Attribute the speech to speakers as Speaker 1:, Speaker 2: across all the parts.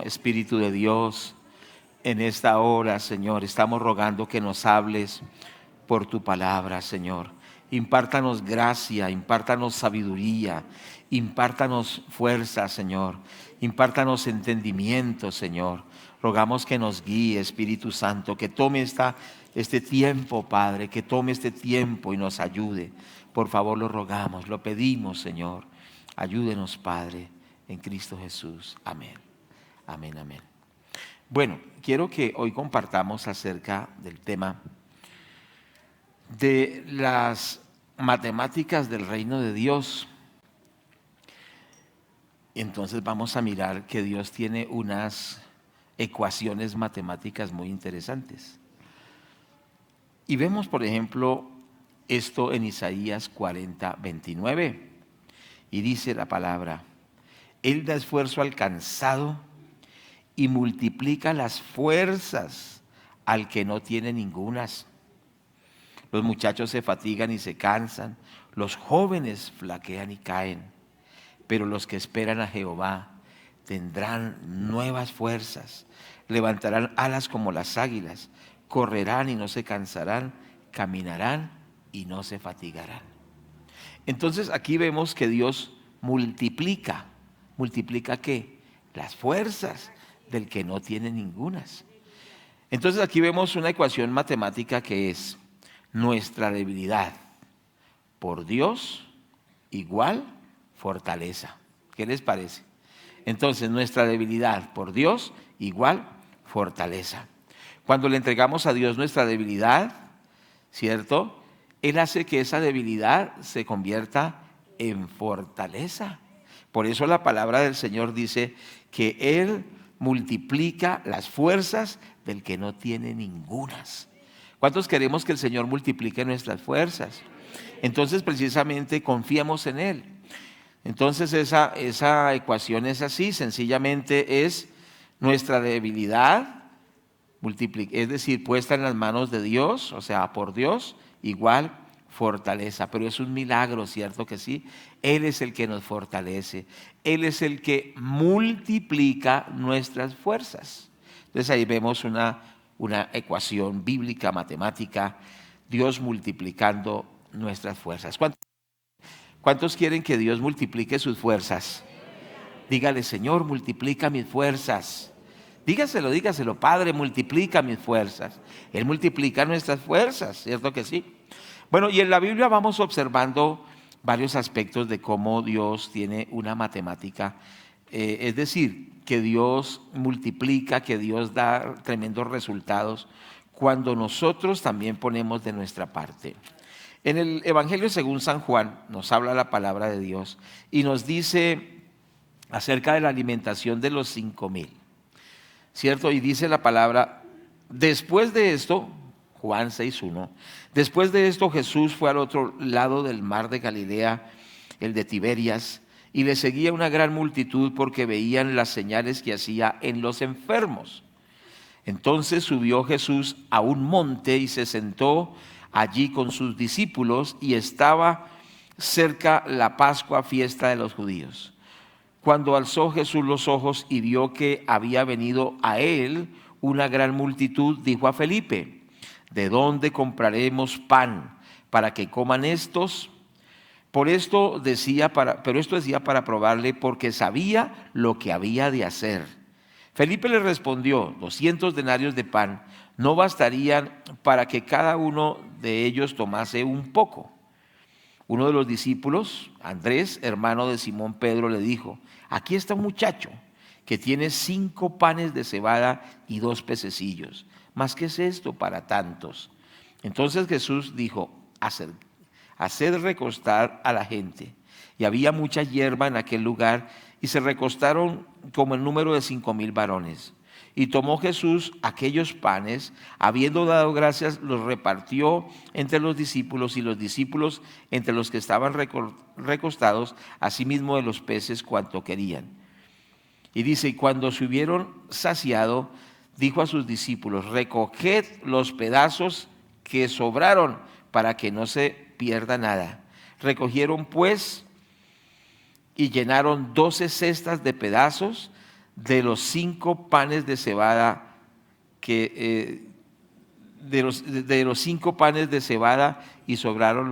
Speaker 1: Espíritu de Dios, en esta hora, Señor, estamos rogando que nos hables por tu palabra, Señor. Impártanos gracia, impártanos sabiduría, impártanos fuerza, Señor. Impártanos entendimiento, Señor. Rogamos que nos guíe, Espíritu Santo, que tome este tiempo, Padre, que tome este tiempo y nos ayude. Por favor, lo rogamos, lo pedimos, Señor. Ayúdenos, Padre, en Cristo Jesús. Amén. Amén, amén. Bueno, quiero que hoy compartamos acerca del tema de las matemáticas del reino de Dios. Entonces vamos a mirar que Dios tiene unas ecuaciones matemáticas muy interesantes. Y vemos, por ejemplo, esto en Isaías 40, 29. Y dice la palabra: Él da esfuerzo al cansado y multiplica las fuerzas al que no tiene ningunas. Los muchachos se fatigan y se cansan, los jóvenes flaquean y caen, pero los que esperan a Jehová tendrán nuevas fuerzas, levantarán alas como las águilas, correrán y no se cansarán, caminarán y no se fatigarán. Entonces aquí vemos que Dios multiplica. ¿Multiplica qué? Las fuerzas del que no tiene ningunas. Entonces aquí vemos una ecuación matemática que es nuestra debilidad por Dios igual fortaleza. ¿Qué les parece? Entonces nuestra debilidad por Dios igual fortaleza. Cuando le entregamos a Dios nuestra debilidad, ¿cierto? Él hace que esa debilidad se convierta en fortaleza. Por eso la palabra del Señor dice que Él multiplica las fuerzas del que no tiene ningunas. ¿Cuántos queremos que el Señor multiplique nuestras fuerzas? Entonces precisamente confiamos en Él. Entonces esa ecuación es así, sencillamente es nuestra debilidad, es decir, puesta en las manos de Dios, o sea, por Dios, igual fortaleza. Pero es un milagro, ¿cierto que sí? Él es el que nos fortalece, Él es el que multiplica nuestras fuerzas. Entonces ahí vemos una ecuación bíblica, matemática, Dios multiplicando nuestras fuerzas. ¿Cuántos quieren que Dios multiplique sus fuerzas? Dígale: Señor, multiplica mis fuerzas. Dígaselo, Padre, multiplica mis fuerzas. Él multiplica nuestras fuerzas, ¿cierto que sí? Bueno, y en la Biblia vamos observando varios aspectos de cómo Dios tiene una matemática, es decir, que Dios multiplica, que Dios da tremendos resultados cuando nosotros también ponemos de nuestra parte. En el Evangelio según San Juan nos habla la palabra de Dios y nos dice acerca de la alimentación de los 5,000, ¿cierto? Y dice la palabra: después de esto, Juan 6:1, después de esto Jesús fue al otro lado del mar de Galilea, el de Tiberias, y le seguía una gran multitud porque veían las señales que hacía en los enfermos. Entonces subió Jesús a un monte y se sentó allí con sus discípulos, y estaba cerca la Pascua, fiesta de los judíos. Cuando alzó Jesús los ojos y vio que había venido a él una gran multitud, dijo a Felipe: ¿de dónde compraremos pan para que coman estos? Pero esto decía para probarle, porque sabía lo que había de hacer. Felipe le respondió: 200 denarios de pan no bastarían para que cada uno de ellos tomase un poco. Uno de los discípulos, Andrés, hermano de Simón Pedro, le dijo: aquí está un muchacho que tiene 5 panes de cebada y 2 pececillos. ¿Mas qué es esto para tantos? Entonces Jesús dijo: haced recostar a la gente. Y había mucha hierba en aquel lugar, y se recostaron como el número de 5,000 varones. Y tomó Jesús aquellos panes, habiendo dado gracias, los repartió entre los discípulos, y los discípulos entre los que estaban recostados, asimismo de los peces cuanto querían. Y dice: y cuando se hubieron saciado, dijo a sus discípulos: recoged los pedazos que sobraron, para que no se pierda nada. Recogieron pues y llenaron 12 cestas de pedazos de los 5 panes de cebada de los 5 panes de cebada y sobraron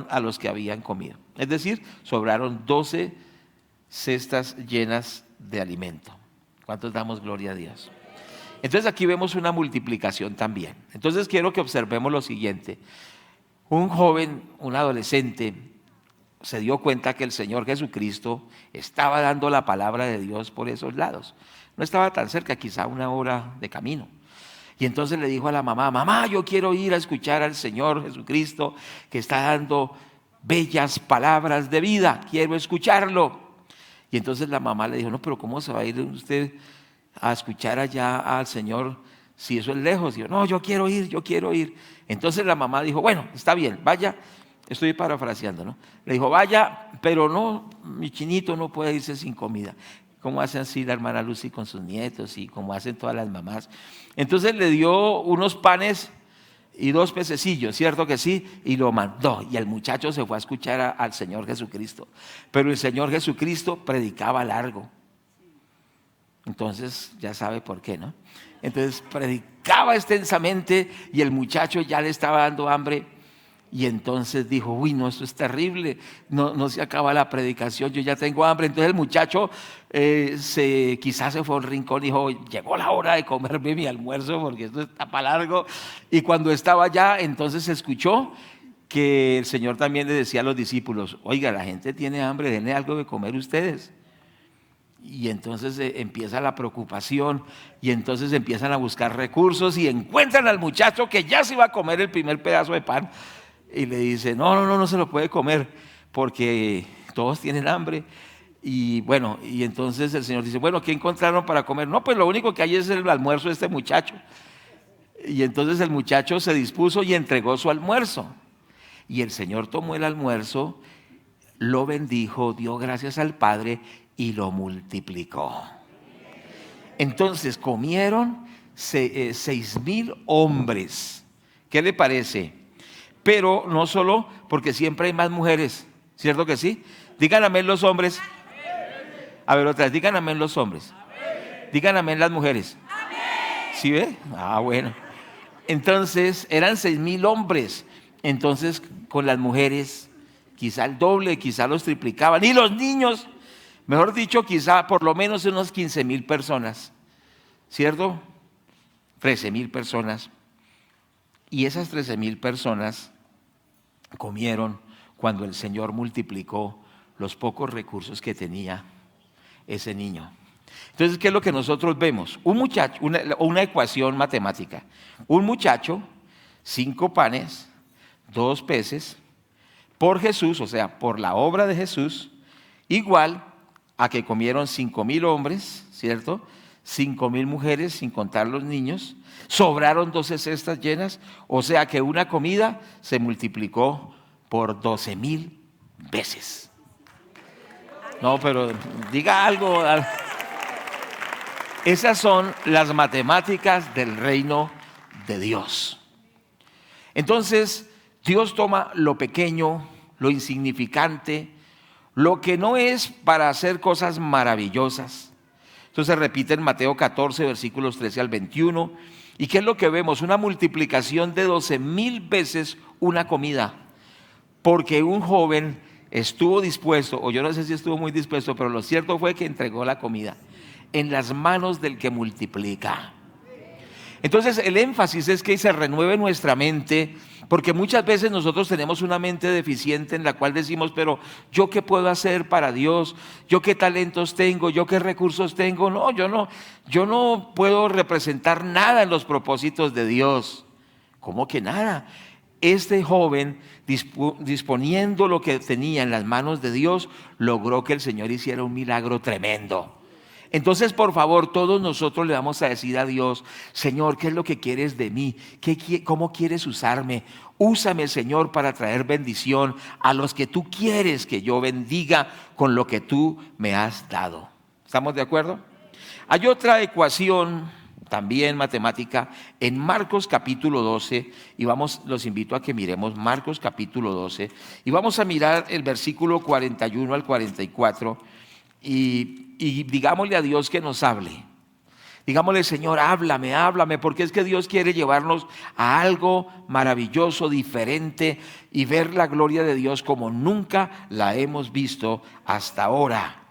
Speaker 1: a los que habían comido. Es decir, sobraron 12 cestas llenas de alimento. ¿Cuántos damos gloria a Dios? Entonces aquí vemos una multiplicación también. Entonces quiero que observemos lo siguiente. Un joven, un adolescente, se dio cuenta que el Señor Jesucristo estaba dando la palabra de Dios por esos lados. No estaba tan cerca, quizá 1 hora de camino. Y entonces le dijo a la mamá: mamá, yo quiero ir a escuchar al Señor Jesucristo que está dando bellas palabras de vida, quiero escucharlo. Y entonces la mamá le dijo: no, pero ¿cómo se va a ir usted a escuchar allá al Señor si eso es lejos? Y yo: no, yo quiero ir. Entonces la mamá dijo: bueno, está bien, vaya. Estoy parafraseando, ¿no? Le dijo: vaya, pero no, mi chinito no puede irse sin comida. Como hace así la hermana Lucy con sus nietos y como hacen todas las mamás. Entonces le dio unos panes y 2 pececillos, ¿cierto que sí? Y lo mandó, y el muchacho se fue a escuchar al Señor Jesucristo. Pero el Señor Jesucristo predicaba largo. Entonces ya sabe por qué, ¿no? Entonces predicaba extensamente y el muchacho ya le estaba dando hambre. Y entonces dijo: uy, no, esto es terrible, no se acaba la predicación, yo ya tengo hambre. Entonces el muchacho quizás se fue a un rincón y dijo: llegó la hora de comerme mi almuerzo porque esto está para largo. Y cuando estaba allá, entonces escuchó que el Señor también le decía a los discípulos: oiga, la gente tiene hambre, denle algo de comer ustedes. Y entonces empieza la preocupación y entonces empiezan a buscar recursos y encuentran al muchacho que ya se iba a comer el primer pedazo de pan. Y le dice: no se lo puede comer porque todos tienen hambre. Y bueno, y entonces el Señor dice: bueno, ¿qué encontraron para comer? No, pues lo único que hay es el almuerzo de este muchacho. Y entonces el muchacho se dispuso y entregó su almuerzo. Y el Señor tomó el almuerzo, lo bendijo, dio gracias al Padre y lo multiplicó. Entonces comieron 6,000 hombres. ¿Qué le parece? Pero no solo, porque siempre hay más mujeres, ¿cierto que sí? Digan amén los hombres. A ver, otra vez, digan amén los hombres. Digan amén las mujeres. ¿Sí ve? Ah, bueno. Entonces, eran 6,000 hombres. Entonces, con las mujeres, quizá el doble, quizá los triplicaban. Y los niños, mejor dicho, quizá por lo menos unos 15,000 personas, ¿cierto? 13,000 personas. Y esas 13,000 personas comieron cuando el Señor multiplicó los pocos recursos que tenía ese niño. Entonces, ¿qué es lo que nosotros vemos? Un muchacho, una ecuación matemática. Un muchacho, 5 panes, 2 peces, por Jesús, o sea, por la obra de Jesús, igual a que comieron 5,000 hombres, ¿cierto? 5,000 mujeres, sin contar los niños. Sobraron 12 cestas llenas, o sea que una comida se multiplicó por 12,000 veces. No, pero diga algo. Esas son las matemáticas del reino de Dios. Entonces, Dios toma lo pequeño, lo insignificante, lo que no es para hacer cosas maravillosas. Entonces repite en Mateo 14, versículos 13 al 21. ¿Y qué es lo que vemos? Una multiplicación de 12,000 veces una comida. Porque un joven estuvo dispuesto, o yo no sé si estuvo muy dispuesto, pero lo cierto fue que entregó la comida en las manos del que multiplica. Entonces el énfasis es que se renueve nuestra mente, porque muchas veces nosotros tenemos una mente deficiente en la cual decimos: pero ¿yo qué puedo hacer para Dios? ¿Yo qué talentos tengo? ¿Yo qué recursos tengo? No, yo no puedo representar nada en los propósitos de Dios. ¿Cómo que nada? Este joven, disponiendo lo que tenía en las manos de Dios, logró que el Señor hiciera un milagro tremendo. Entonces, por favor, todos nosotros le vamos a decir a Dios: Señor, ¿qué es lo que quieres de mí? ¿Cómo quieres usarme? Úsame, Señor, para traer bendición a los que tú quieres que yo bendiga con lo que tú me has dado. ¿Estamos de acuerdo? Hay otra ecuación también matemática en Marcos capítulo 12, y los invito a que miremos Marcos capítulo 12, y vamos a mirar el versículo 41 al 44. y digámosle a Dios que nos hable. Digámosle, Señor, háblame, háblame, porque es que Dios quiere llevarnos a algo maravilloso, diferente, y ver la gloria de Dios como nunca la hemos visto hasta ahora.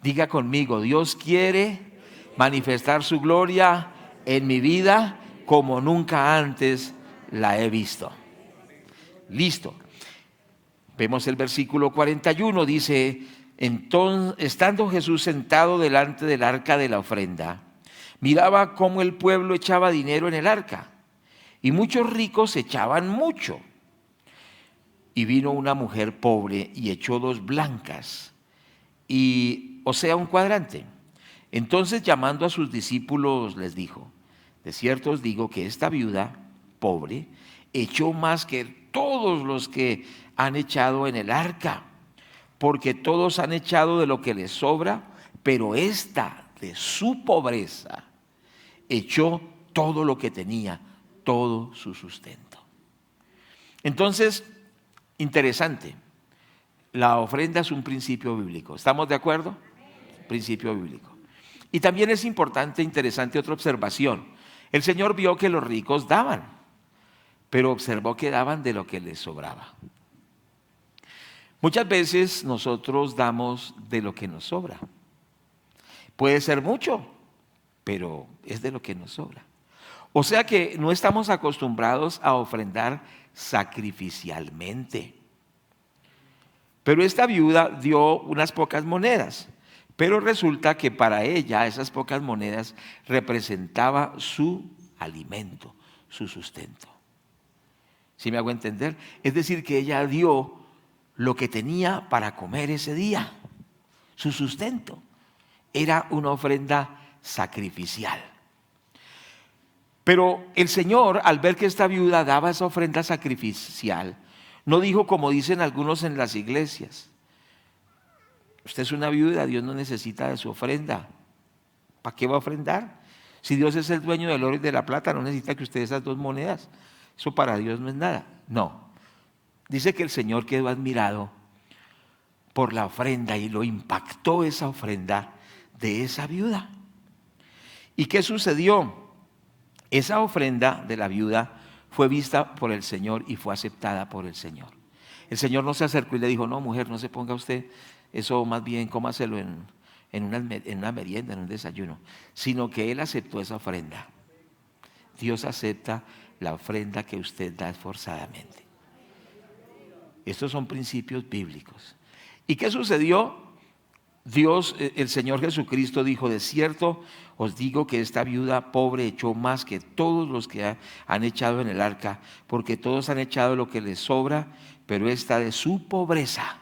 Speaker 1: Diga conmigo, Dios quiere manifestar su gloria en mi vida como nunca antes la he visto. Listo. Vemos el versículo 41, dice, entonces, estando Jesús sentado delante del arca de la ofrenda, miraba cómo el pueblo echaba dinero en el arca, y muchos ricos echaban mucho. Y vino una mujer pobre y echó 2 blancas, o sea, un cuadrante. Entonces, llamando a sus discípulos, les dijo, de cierto os digo que esta viuda pobre echó más que todos los que han echado en el arca, porque todos han echado de lo que les sobra, pero esta de su pobreza echó todo lo que tenía, todo su sustento. Entonces, interesante, la ofrenda es un principio bíblico. ¿Estamos de acuerdo? Principio bíblico. Y también es importante, interesante otra observación. El Señor vio que los ricos daban, pero observó que daban de lo que les sobraba. Muchas veces nosotros damos de lo que nos sobra. Puede ser mucho, pero es de lo que nos sobra. O sea que no estamos acostumbrados a ofrendar sacrificialmente. Pero esta viuda dio unas pocas monedas, pero resulta que para ella esas pocas monedas representaba su alimento, su sustento. ¿Sí me hago entender? Es decir, que ella dio lo que tenía para comer ese día, su sustento. Era una ofrenda sacrificial. Pero el Señor, al ver que esta viuda daba esa ofrenda sacrificial, no dijo como dicen algunos en las iglesias: usted es una viuda, Dios no necesita de su ofrenda. ¿Para qué va a ofrendar? Si Dios es el dueño del oro y de la plata, no necesita que usted esas 2 monedas. Eso para Dios no es nada. No. Dice que el Señor quedó admirado por la ofrenda y lo impactó esa ofrenda de esa viuda. ¿Y qué sucedió? Esa ofrenda de la viuda fue vista por el Señor y fue aceptada por el Señor. El Señor no se acercó y le dijo: no, mujer, no se ponga usted eso, más bien cómaselo en una merienda, en un desayuno. Sino que Él aceptó esa ofrenda. Dios acepta la ofrenda que usted da esforzadamente. Estos son principios bíblicos. ¿Y qué sucedió? Dios, el Señor Jesucristo dijo: de cierto os digo que esta viuda pobre echó más que todos los que han echado en el arca, porque todos han echado lo que les sobra, pero esta de su pobreza,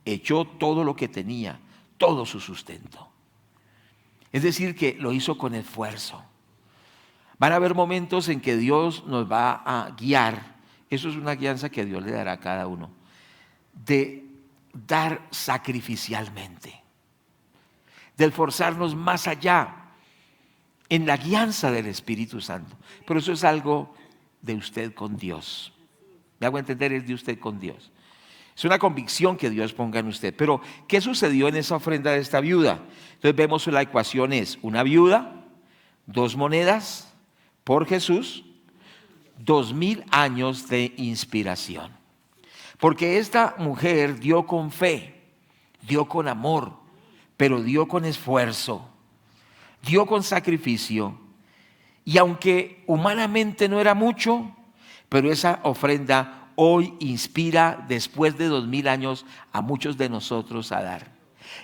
Speaker 1: echó todo lo que tenía, todo su sustento. Es decir, que lo hizo con esfuerzo. Van a haber momentos en que Dios nos va a guiar. Eso es una guianza que Dios le dará a cada uno, de dar sacrificialmente, de esforzarnos más allá en la guianza del Espíritu Santo. Pero eso es algo de usted con Dios. Me hago entender, es de usted con Dios. Es una convicción que Dios ponga en usted. Pero ¿qué sucedió en esa ofrenda de esta viuda? Entonces vemos la ecuación es una viuda, 2 monedas por Jesús, 2000 años de inspiración. Porque esta mujer dio con fe, dio con amor, pero dio con esfuerzo, dio con sacrificio. Y aunque humanamente no era mucho, pero esa ofrenda hoy inspira, después de 2000 años, a muchos de nosotros a dar.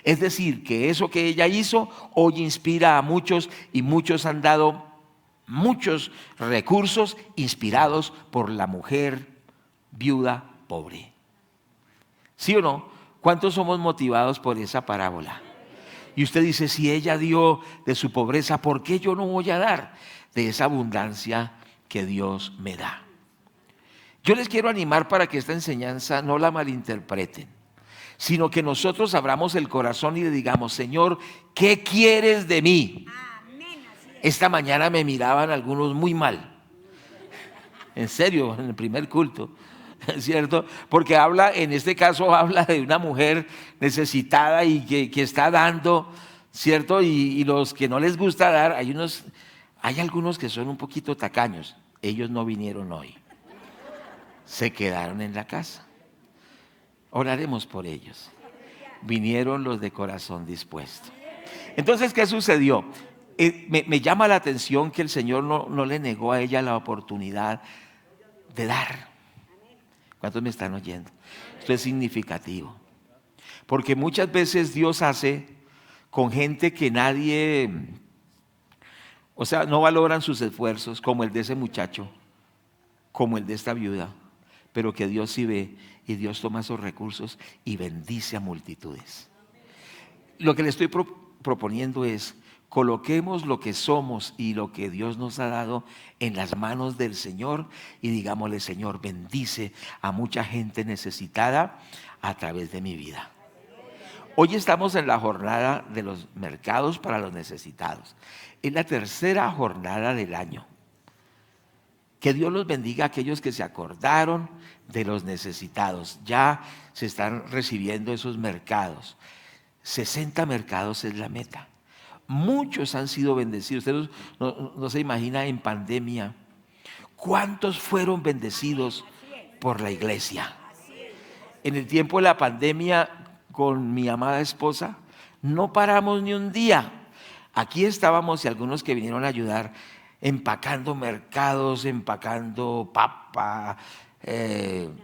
Speaker 1: Es decir, que eso que ella hizo hoy inspira a muchos, y muchos han dado muchos recursos inspirados por la mujer viuda pobre. ¿Sí o no? ¿Cuántos somos motivados por esa parábola? Y usted dice: si ella dio de su pobreza, ¿por qué yo no voy a dar de esa abundancia que Dios me da? Yo les quiero animar para que esta enseñanza no la malinterpreten, sino que nosotros abramos el corazón y le digamos: Señor, ¿qué quieres de mí? Esta mañana me miraban algunos muy mal. En serio, en el primer culto. ¿cierto? Porque habla, en este caso habla de una mujer necesitada y que está dando, ¿cierto? Y los que no les gusta dar, hay algunos que son un poquito tacaños. Ellos no vinieron hoy, se quedaron en la casa. Oraremos por ellos. Vinieron los de corazón dispuesto. Entonces, ¿qué sucedió? Me llama la atención que el Señor no le negó a ella la oportunidad de dar. ¿Cuántos me están oyendo? Esto es significativo. Porque muchas veces Dios hace con gente que nadie, o sea, no valoran sus esfuerzos, como el de ese muchacho, como el de esta viuda, pero que Dios sí ve y Dios toma esos recursos y bendice a multitudes. Lo que le estoy proponiendo es: coloquemos lo que somos y lo que Dios nos ha dado en las manos del Señor y digámosle: Señor, bendice a mucha gente necesitada a través de mi vida. Hoy estamos en la jornada de los mercados para los necesitados. Es la tercera jornada del año. Que Dios los bendiga a aquellos que se acordaron de los necesitados. Ya se están recibiendo esos mercados. 60 mercados es la meta. Muchos han sido bendecidos. Usted no se imagina en pandemia cuántos fueron bendecidos por la iglesia. En el tiempo de la pandemia, con mi amada esposa, no paramos ni un día. Aquí estábamos, y algunos que vinieron a ayudar, empacando mercados, empacando papa,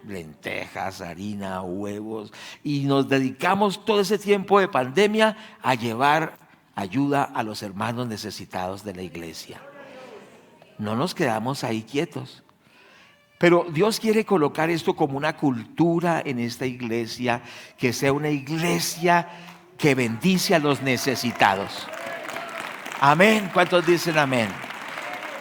Speaker 1: lentejas, harina, huevos, y nos dedicamos todo ese tiempo de pandemia a llevar ayuda a los hermanos necesitados de la iglesia. No nos quedamos ahí quietos. Pero Dios quiere colocar esto como una cultura en esta iglesia, que sea una iglesia que bendice a los necesitados. Amén. ¿Cuántos dicen amén?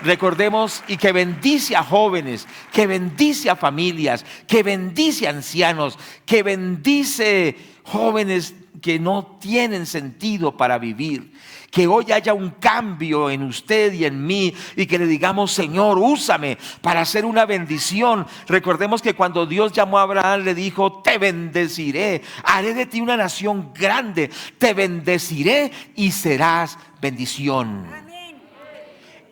Speaker 1: Recordemos, y que bendice a jóvenes, que bendice a familias, que bendice a ancianos, que bendice jóvenes que no tienen sentido para vivir. Que hoy haya un cambio en usted y en mí, y que le digamos: Señor, úsame para hacer una bendición. Recordemos que cuando Dios llamó a Abraham, le dijo: te bendeciré, haré de ti una nación grande, te bendeciré y serás bendición.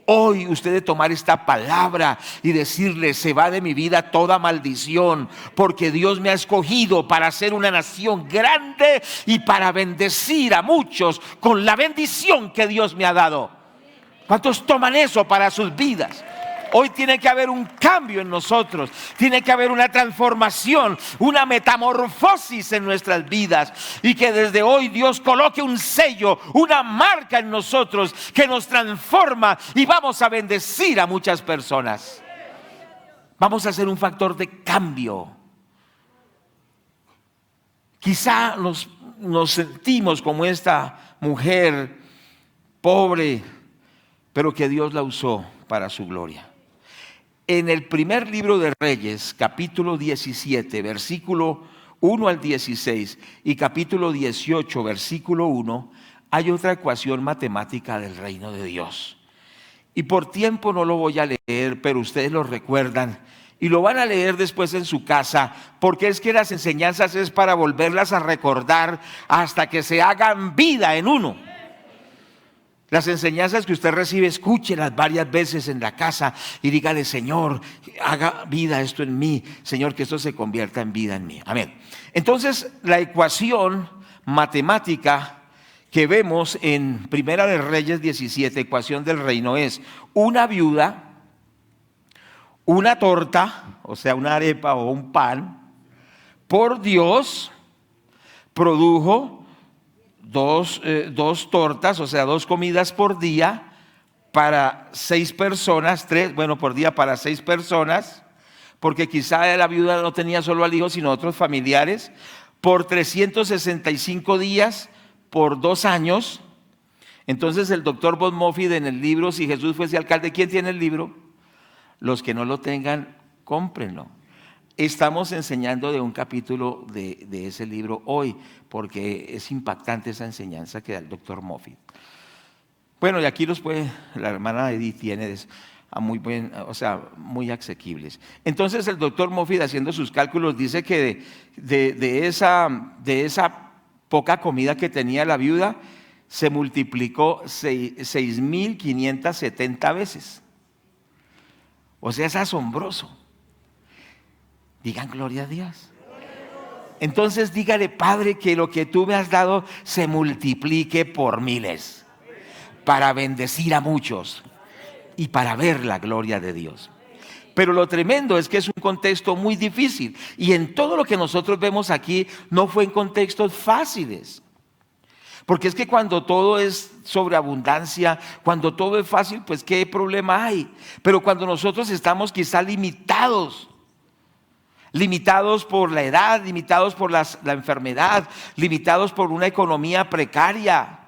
Speaker 1: Hoy usted debe tomar esta palabra y decirle: se va de mi vida toda maldición, porque Dios me ha escogido para ser una nación grande y para bendecir a muchos con la bendición que Dios me ha dado. ¿Cuántos toman eso para sus vidas? Hoy tiene que haber un cambio en nosotros, tiene que haber una transformación, una metamorfosis en nuestras vidas, y que desde hoy Dios coloque un sello, una marca en nosotros que nos transforma, y vamos a bendecir a muchas personas. Vamos a ser un factor de cambio. Quizá nos sentimos como esta mujer pobre, pero que Dios la usó para su gloria. En el primer libro de Reyes, capítulo 17, versículo 1 al 16, y capítulo 18, versículo 1, hay otra ecuación matemática del reino de Dios. Y por tiempo no lo voy a leer, pero ustedes lo recuerdan y lo van a leer después en su casa, porque es que las enseñanzas es para volverlas a recordar hasta que se hagan vida en uno. Las enseñanzas que usted recibe, escúchelas varias veces en la casa y dígale: Señor, haga vida esto en mí. Señor, que esto se convierta en vida en mí. Amén. Entonces, la ecuación matemática que vemos en Primera de Reyes 17, ecuación del reino, es: una viuda, una torta, o sea, una arepa o un pan, por Dios produjo dos tortas, o sea, 2 comidas por día para 6 personas, 3, bueno, por día para 6 personas, porque quizá la viuda no tenía solo al hijo, sino otros familiares, por 365 días, por 2 años. Entonces el doctor Bob Moffitt, en el libro Si Jesús fuese alcalde, ¿quién tiene el libro? Los que no lo tengan, cómprenlo. Estamos enseñando de un capítulo de ese libro hoy, porque es impactante esa enseñanza que da el doctor Moffitt. Bueno, y aquí la hermana Edith tiene muy asequibles. Entonces el doctor Moffitt, haciendo sus cálculos, dice que de esa poca comida que tenía la viuda, se multiplicó 6.570 veces. O sea, es asombroso. Digan gloria a Dios. Entonces dígale: Padre, que lo que tú me has dado se multiplique por miles, para bendecir a muchos y para ver la gloria de Dios. Pero lo tremendo es que es un contexto muy difícil, y en todo lo que nosotros vemos aquí no fue en contextos fáciles. Porque es que cuando todo es sobreabundancia, cuando todo es fácil, pues ¿qué problema hay? Pero cuando nosotros estamos quizá limitados por la edad, limitados por la enfermedad, limitados por una economía precaria,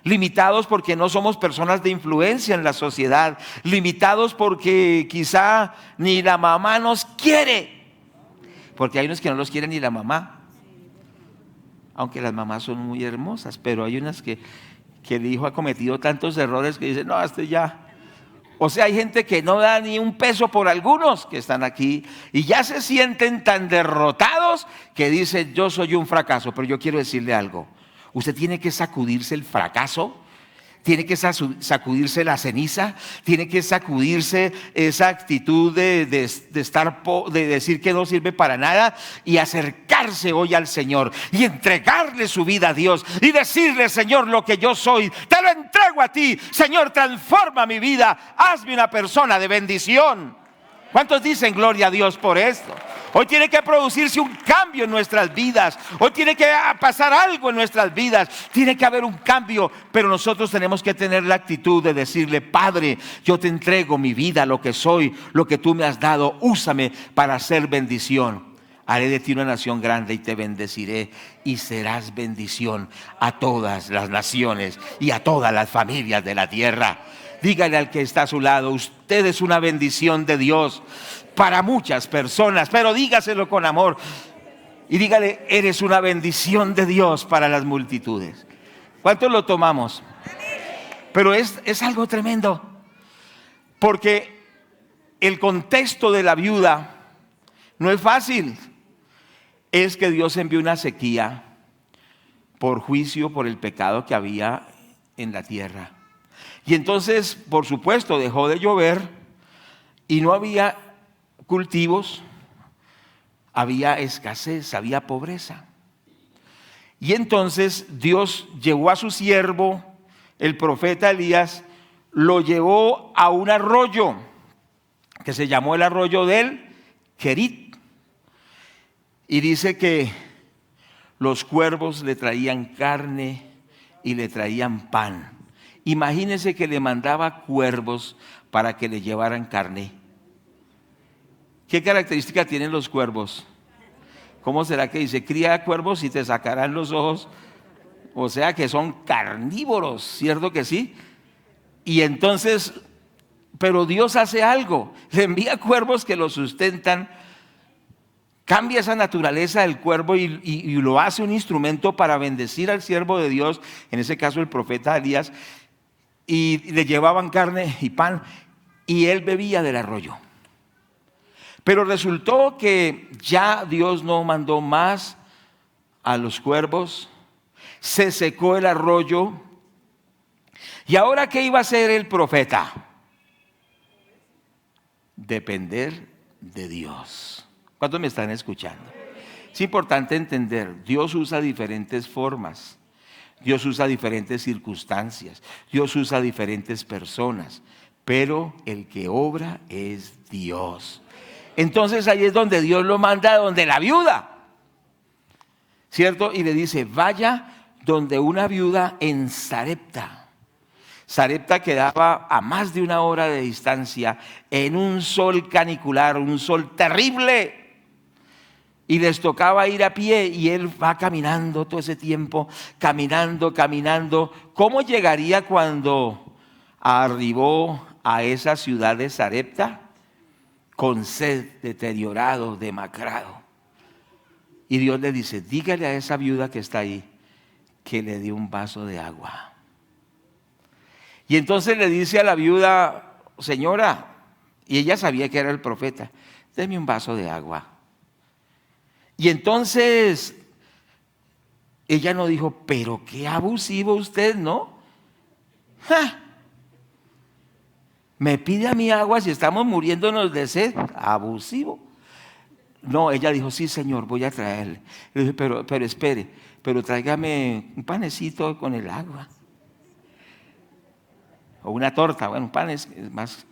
Speaker 1: limitados porque no somos personas de influencia en la sociedad, limitados porque quizá ni la mamá nos quiere, porque hay unos que no los quiere ni la mamá, aunque las mamás son muy hermosas, pero hay unas que el hijo ha cometido tantos errores que dicen: no, ya. O sea, hay gente que no da ni un peso por algunos que están aquí y ya se sienten tan derrotados que dicen: yo soy un fracaso. Pero yo quiero decirle algo: usted tiene que sacudirse el fracaso, tiene que sacudirse la ceniza, tiene que sacudirse esa actitud de decir que no sirve para nada, y acercarse hoy al Señor y entregarle su vida a Dios y decirle: Señor, lo que yo soy te lo entrego a ti. Señor, transforma mi vida, hazme una persona de bendición. ¿Cuántos dicen gloria a Dios por esto? Hoy tiene que producirse un cambio en nuestras vidas. Hoy tiene que pasar algo en nuestras vidas. Tiene que haber un cambio, pero nosotros tenemos que tener la actitud de decirle: Padre, yo te entrego mi vida, lo que soy, lo que tú me has dado. Úsame para hacer bendición. Haré de ti una nación grande y te bendeciré, y serás bendición a todas las naciones y a todas las familias de la tierra. Dígale al que está a su lado: usted es una bendición de Dios para muchas personas, pero dígaselo con amor y dígale: eres una bendición de Dios para las multitudes. ¿Cuántos lo tomamos? Pero es algo tremendo, porque el contexto de la viuda no es fácil. Es que Dios envió una sequía por juicio por el pecado que había en la tierra. Y entonces, por supuesto, dejó de llover y no había cultivos, había escasez, había pobreza. Y entonces Dios llevó a su siervo, el profeta Elías, lo llevó a un arroyo que se llamó el arroyo del Querit. Y dice que los cuervos le traían carne y le traían pan. Imagínese que le mandaba cuervos para que le llevaran carne. ¿Qué característica tienen los cuervos? ¿Cómo será que dice: cría cuervos y te sacarán los ojos? O sea que son carnívoros, ¿cierto que sí? Y entonces, pero Dios hace algo, le envía cuervos que lo sustentan, cambia esa naturaleza del cuervo y lo hace un instrumento para bendecir al siervo de Dios, en ese caso el profeta Elías, y le llevaban carne y pan, y él bebía del arroyo. Pero resultó que ya Dios no mandó más a los cuervos, se secó el arroyo, y ahora ¿qué iba a hacer el profeta? Depender de Dios. ¿Cuántos me están escuchando? Es importante entender: Dios usa diferentes formas, Dios usa diferentes circunstancias, Dios usa diferentes personas, pero el que obra es Dios. Entonces ahí es donde Dios lo manda, donde la viuda, ¿cierto? Y le dice: vaya donde una viuda en Sarepta. Sarepta quedaba a más de 1 hora de distancia, en un sol canicular, un sol terrible. Y les tocaba ir a pie, y él va caminando todo ese tiempo, caminando. ¿Cómo llegaría cuando arribó a esa ciudad de Sarepta? Con sed, deteriorado, demacrado. Y Dios le dice: dígale a esa viuda que está ahí que le dé un vaso de agua. Y entonces le dice a la viuda: señora, y ella sabía que era el profeta, deme un vaso de agua. Y entonces ella no dijo, pero qué abusivo usted, ¿no? ¡Ja! Me pide a mí agua si estamos muriéndonos de sed. Abusivo. No, ella dijo, sí, señor, voy a traerle. Le dije, pero espere, pero tráigame un panecito con el agua. O una torta. Bueno, un pan es más,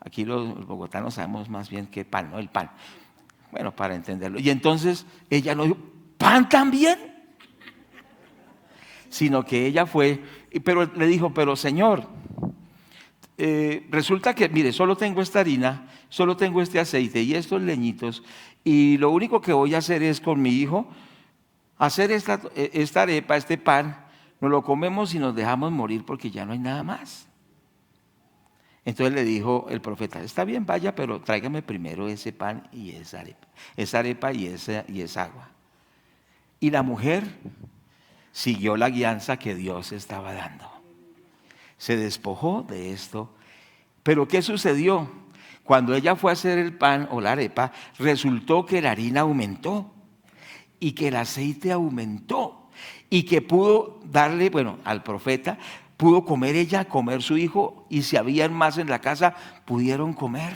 Speaker 1: aquí los bogotanos sabemos más bien que pan, ¿no? El pan. Bueno, para entenderlo. Y entonces ella no dijo, ¿pan también? Sino que ella fue, pero le dijo, pero señor, resulta que, mire, solo tengo esta harina, solo tengo este aceite y estos leñitos, y lo único que voy a hacer es con mi hijo, hacer esta arepa, este pan, nos lo comemos y nos dejamos morir porque ya no hay nada más. Entonces le dijo el profeta, está bien, vaya, pero tráigame primero ese pan y esa arepa y esa agua. Y la mujer siguió la guianza que Dios estaba dando. Se despojó de esto. Pero ¿qué sucedió? Cuando ella fue a hacer el pan o la arepa, resultó que la harina aumentó y que el aceite aumentó y que pudo darle, bueno, al profeta, pudo comer ella, comer su hijo, y si habían más en la casa, pudieron comer.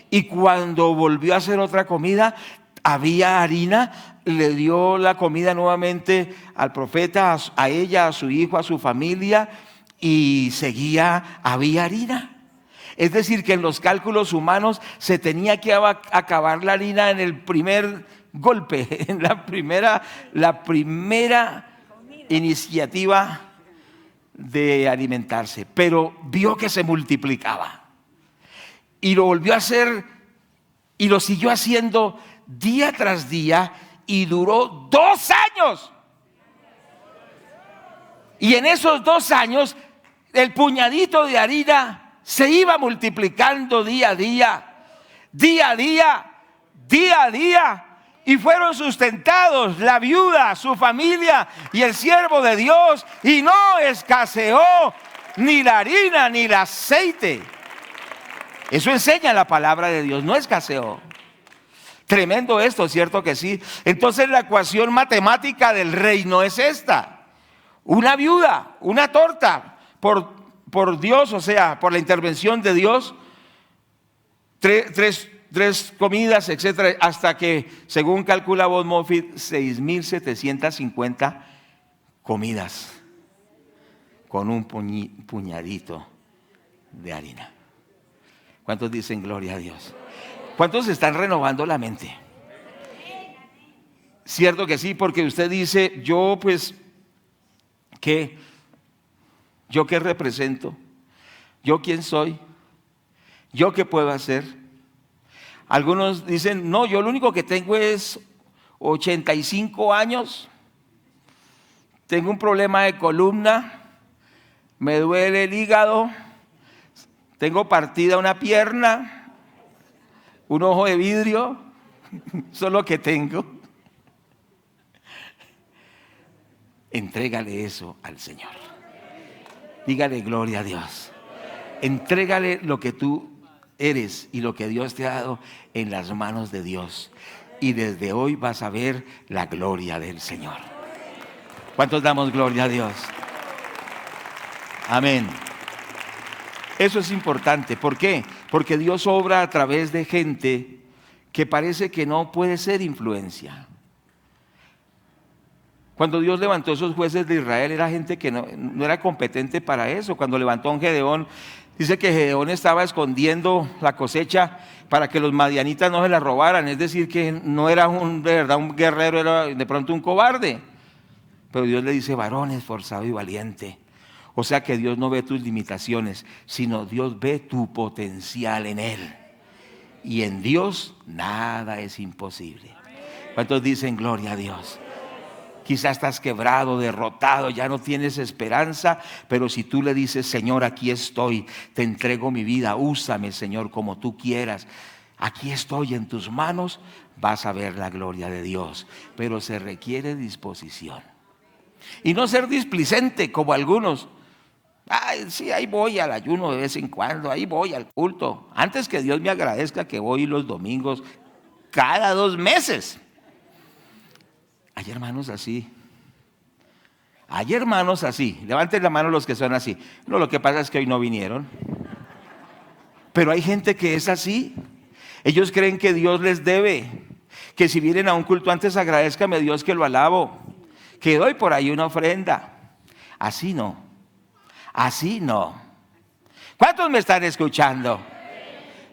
Speaker 1: Y cuando volvió a hacer otra comida, había harina, le dio la comida nuevamente al profeta, a ella, a su hijo, a su familia, y seguía, había harina. Es decir, que en los cálculos humanos se tenía que acabar la harina en el primer golpe, en la primera iniciativa de alimentarse. Pero vio que se multiplicaba y lo volvió a hacer y lo siguió haciendo día tras día y duró 2 años. Y en esos 2 años el puñadito de harina se iba multiplicando día a día, día a día, día a día. Y fueron sustentados la viuda, su familia y el siervo de Dios. Y no escaseó ni la harina ni el aceite. Eso enseña la palabra de Dios, no escaseó. Tremendo esto, ¿cierto que sí? Entonces la ecuación matemática del reino es esta. Una viuda, una torta, por Dios, o sea, por la intervención de Dios, tres comidas, etcétera, hasta que, según calcula Bob Moffitt, 6.750 comidas con un puñadito de harina. ¿Cuántos dicen gloria a Dios? ¿Cuántos están renovando la mente? Cierto que sí, porque usted dice, yo pues, ¿qué? ¿Yo qué represento? ¿Yo quién soy? ¿Yo qué puedo hacer? Algunos dicen, no, yo lo único que tengo es 85 años, tengo un problema de columna, me duele el hígado, tengo partida una pierna, un ojo de vidrio, eso es lo que tengo. Entrégale eso al Señor. Dígale gloria a Dios. Entrégale lo que tú eres y lo que Dios te ha dado en las manos de Dios. Y desde hoy vas a ver la gloria del Señor. ¿Cuántos damos gloria a Dios? Amén. Eso es importante. ¿Por qué? Porque Dios obra a través de gente que parece que no puede ser influencia. Cuando Dios levantó esos jueces de Israel, era gente que no era competente para eso. Cuando levantó a un Gedeón, dice que Gedeón estaba escondiendo la cosecha para que los madianitas no se la robaran. Es decir, que no era de verdad un guerrero, era de pronto un cobarde. Pero Dios le dice, varón esforzado y valiente. O sea que Dios no ve tus limitaciones, sino Dios ve tu potencial en Él. Y en Dios nada es imposible. ¿Cuántos dicen gloria a Dios? Quizás estás quebrado, derrotado, ya no tienes esperanza, pero si tú le dices, Señor, aquí estoy, te entrego mi vida, úsame, Señor, como tú quieras. Aquí estoy en tus manos, vas a ver la gloria de Dios. Pero se requiere disposición. Y no ser displicente como algunos. Ay, sí, ahí voy al ayuno de vez en cuando, ahí voy al culto. Antes que Dios me agradezca que voy los domingos cada 2 meses. Hay hermanos así. Hay hermanos así. Levanten la mano los que son así. No, lo que pasa es que hoy no vinieron. Pero hay gente que es así. Ellos creen que Dios les debe. Que si vienen a un culto antes agradézcame a Dios que lo alabo. Que doy por ahí una ofrenda. Así no. Así no. ¿Cuántos me están escuchando?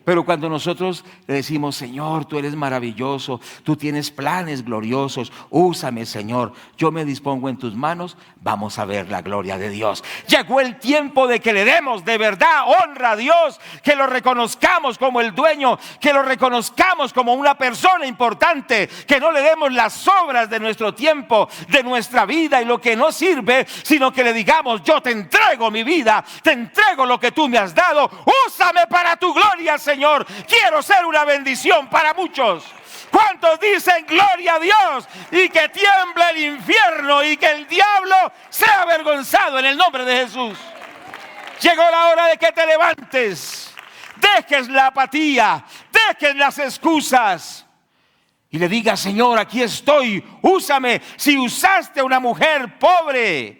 Speaker 1: Pero cuando nosotros le decimos, Señor, tú eres maravilloso, tú tienes planes gloriosos, úsame, Señor, yo me dispongo en tus manos, vamos a ver la gloria de Dios. Llegó el tiempo de que le demos de verdad honra a Dios, que lo reconozcamos como el dueño, que lo reconozcamos como una persona importante, que no le demos las obras de nuestro tiempo, de nuestra vida y lo que no sirve, sino que le digamos, yo te entrego mi vida, te entrego lo que tú me has dado, úsame para tu gloria, Señor, quiero ser una bendición para muchos. ¿Cuántos dicen gloria a Dios? Y que tiemble el infierno y que el diablo sea avergonzado en el nombre de Jesús. Llegó la hora de que te levantes, dejes la apatía, dejes las excusas y le digas, Señor, aquí estoy, úsame. Si usaste a una mujer pobre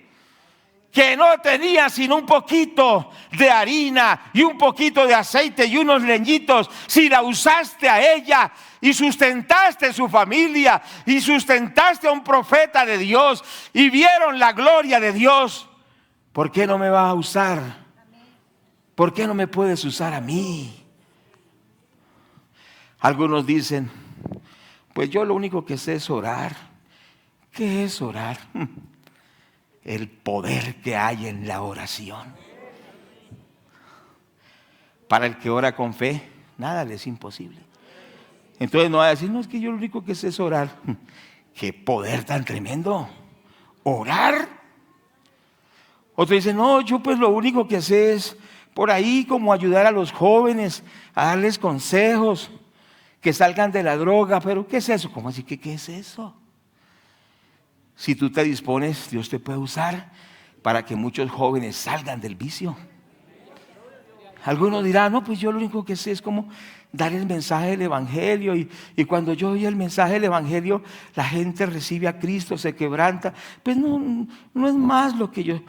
Speaker 1: que no tenía sino un poquito de harina y un poquito de aceite y unos leñitos, si la usaste a ella y sustentaste su familia y sustentaste a un profeta de Dios y vieron la gloria de Dios, ¿por qué no me vas a usar? ¿Por qué no me puedes usar a mí? Algunos dicen, pues yo lo único que sé es orar. ¿Qué es orar? El poder que hay en la oración. Para el que ora con fe, nada le es imposible. Entonces no va a decir, no, es que yo lo único que sé es orar. Qué poder tan tremendo, orar. Otro dice, no, yo pues lo único que sé es por ahí como ayudar a los jóvenes, a darles consejos, que salgan de la droga. Pero ¿qué es eso? ¿Cómo así que qué es eso? Si tú te dispones, Dios te puede usar para que muchos jóvenes salgan del vicio. Algunos dirán, no, pues yo lo único que sé es como dar el mensaje del evangelio y cuando yo oí el mensaje del evangelio, la gente recibe a Cristo, se quebranta. Pues no es más lo que yo...